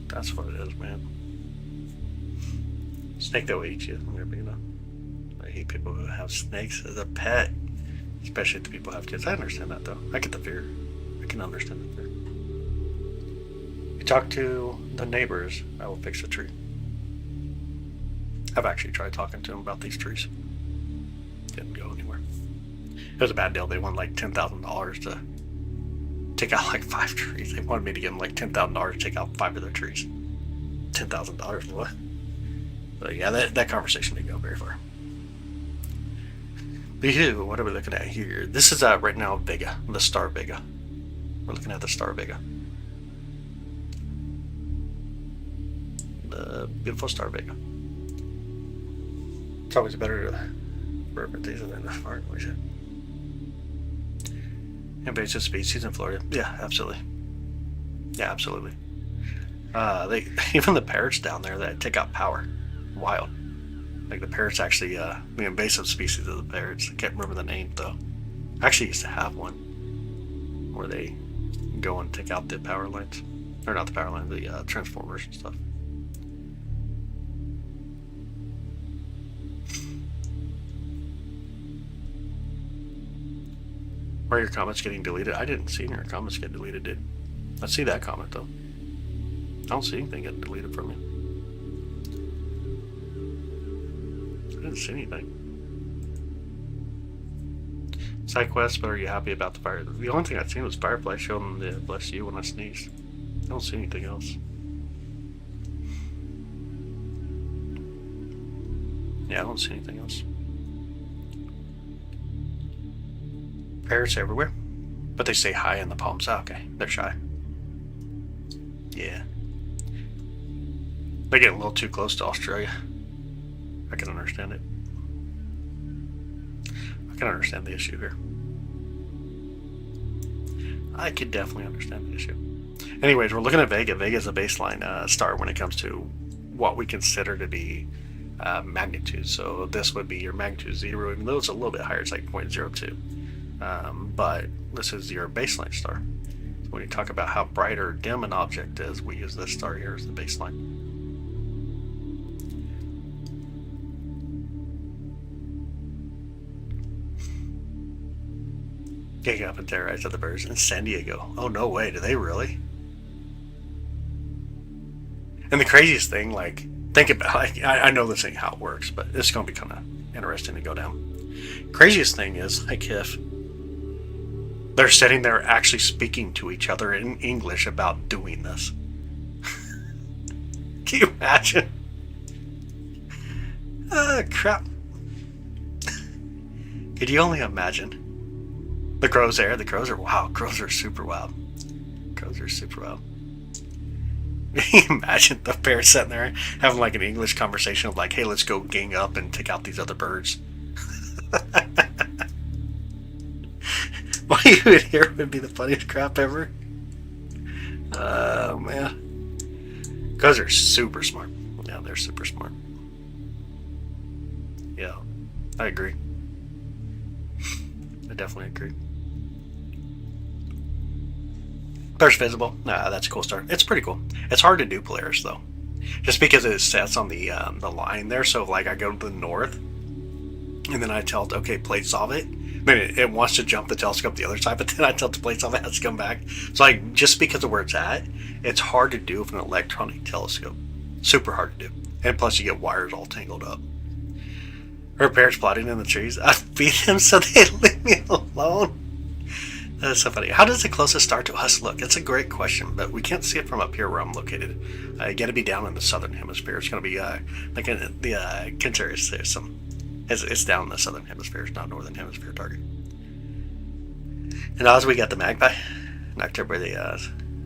That's what it is, man. Snake that will eat you. I hate people who have snakes as a pet. Especially if the people have kids. I understand that though. I get the fear. I can understand the fear. You talk to the neighbors, I will fix the tree. I've actually tried talking to them about these trees. Didn't go anywhere. It was a bad deal. They wanted like $10,000 to take out like 5 trees. They wanted me to give them like $10,000 to take out 5 of their trees. $10,000, what? But yeah, that conversation didn't go very far. But here, what are we looking at here? This is right now Vega, the star Vega. We're looking at the star Vega. The beautiful star Vega. It's always better to represent these than the far away. Invasive species in Florida. Yeah, absolutely. Yeah, absolutely. They even the parrots down there that take out power. Wild. Like the parrots actually, the invasive species of the parrots. I can't remember the name though. I actually used to have one where they go and take out the power lines, or not the power lines, the transformers and stuff. Why are your comments getting deleted? I didn't see your comments get deleted, dude. I see that comment though. I don't see anything getting deleted from you. I didn't see anything. Side quest, but are you happy about the fire? The only thing I've seen was Firefly showing the bless you when I sneezed. I don't see anything else. Yeah, I don't see anything else. Parrots everywhere, but they stay high in the palms. Oh, okay, they're shy. Yeah. They get a little too close to Australia. I can understand it. I can understand the issue here. I could definitely understand the issue. Anyways, we're looking at Vega. Vega is a baseline star when it comes to what we consider to be magnitude. So this would be your magnitude 0, even though it's a little bit higher, it's like 0.02. But this is your baseline star. So when you talk about how bright or dim an object is, we use this star here as the baseline. Getting up and terrorize other birds in San Diego. Oh, no way. Do they really? And the craziest thing, like, think about, like, I know this ain't how it works, but it's going to be kind of interesting to go down. Craziest thing is, like, if they're sitting there actually speaking to each other in English about doing this. Can you imagine? Crap. Could you only imagine? The crows there, the crows are wow. Crows are super wild. Crows are super wild. Can you imagine the pair sitting there having like an English conversation of like, hey, let's go gang up and take out these other birds. What you would hear would be the funniest crap ever. Oh, man. Crows are super smart. Yeah, they're super smart. Yeah, I agree. I definitely agree. There's visible. Nah, that's a cool star. It's pretty cool. It's hard to do Polaris though, just because it sets on the line there. So like I go to the north, and then I tell it, okay, plate solve it. Then it wants to jump the telescope the other side, but then I tell it to plate solve it has to come back. So like just because of where it's at, it's hard to do with an electronic telescope. Super hard to do, and plus you get wires all tangled up. Her parents plotting in the trees. I feed them so they leave me alone. That's so funny. How does the closest star to us look? It's a great question, but we can't see it from up here where I'm located. You got to be down in the southern hemisphere. It's going to be like in the Centaurus. There's some. It's down in the southern hemisphere. It's not northern hemisphere target. And as we got the magpie, knocked over the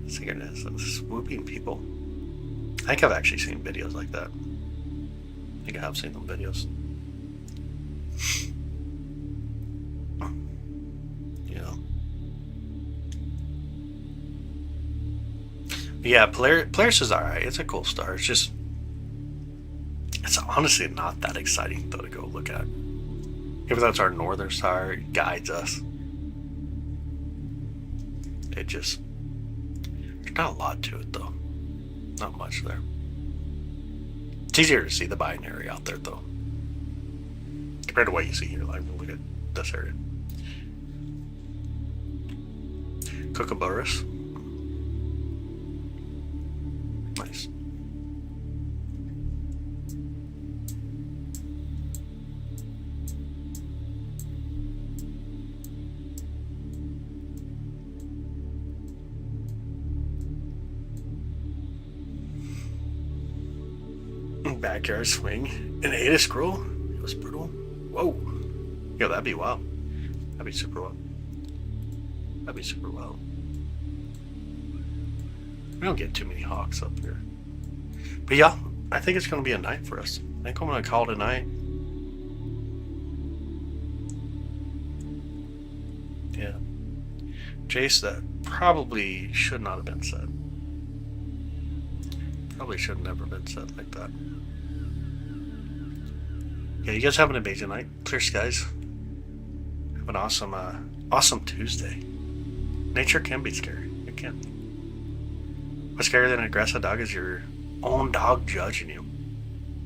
synchronous swooping people. I think I've actually seen videos like that. I think I have seen them videos. Yeah, Polaris is alright. It's a cool star. It's just, it's honestly not that exciting though to go look at. Even though it's our northern star, it guides us. It just, there's not a lot to it though. Not much there. It's easier to see the binary out there though, compared to what you see here. Like, look at this area. Kookaburras. Nice. Backyard swing. An Ada scroll? It was brutal. Whoa. Yo, that'd be wild. That'd be super wild. That'd be super wild. We don't get too many hawks up here. But yeah, I think it's going to be a night for us. I think I'm going to call it a night. Yeah. Jace, that probably should not have been said. Probably should have never been said like that. Yeah, you guys have an amazing night. Clear skies. Have an awesome, awesome Tuesday. Nature can be scary. It can. What's scarier than an aggressive dog is your own dog judging you.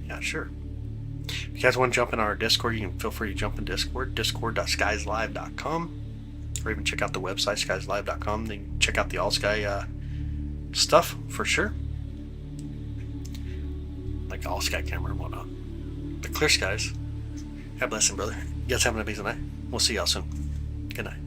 Yeah, sure. If you guys want to jump in our Discord, you can feel free to jump in Discord. Discord.skieslive.com. Or even check out the website, skieslive.com. Then you can check out the All Sky stuff for sure. Like All Sky camera and whatnot. But clear skies. God bless him, brother. You guys have an amazing night. We'll see y'all soon. Good night.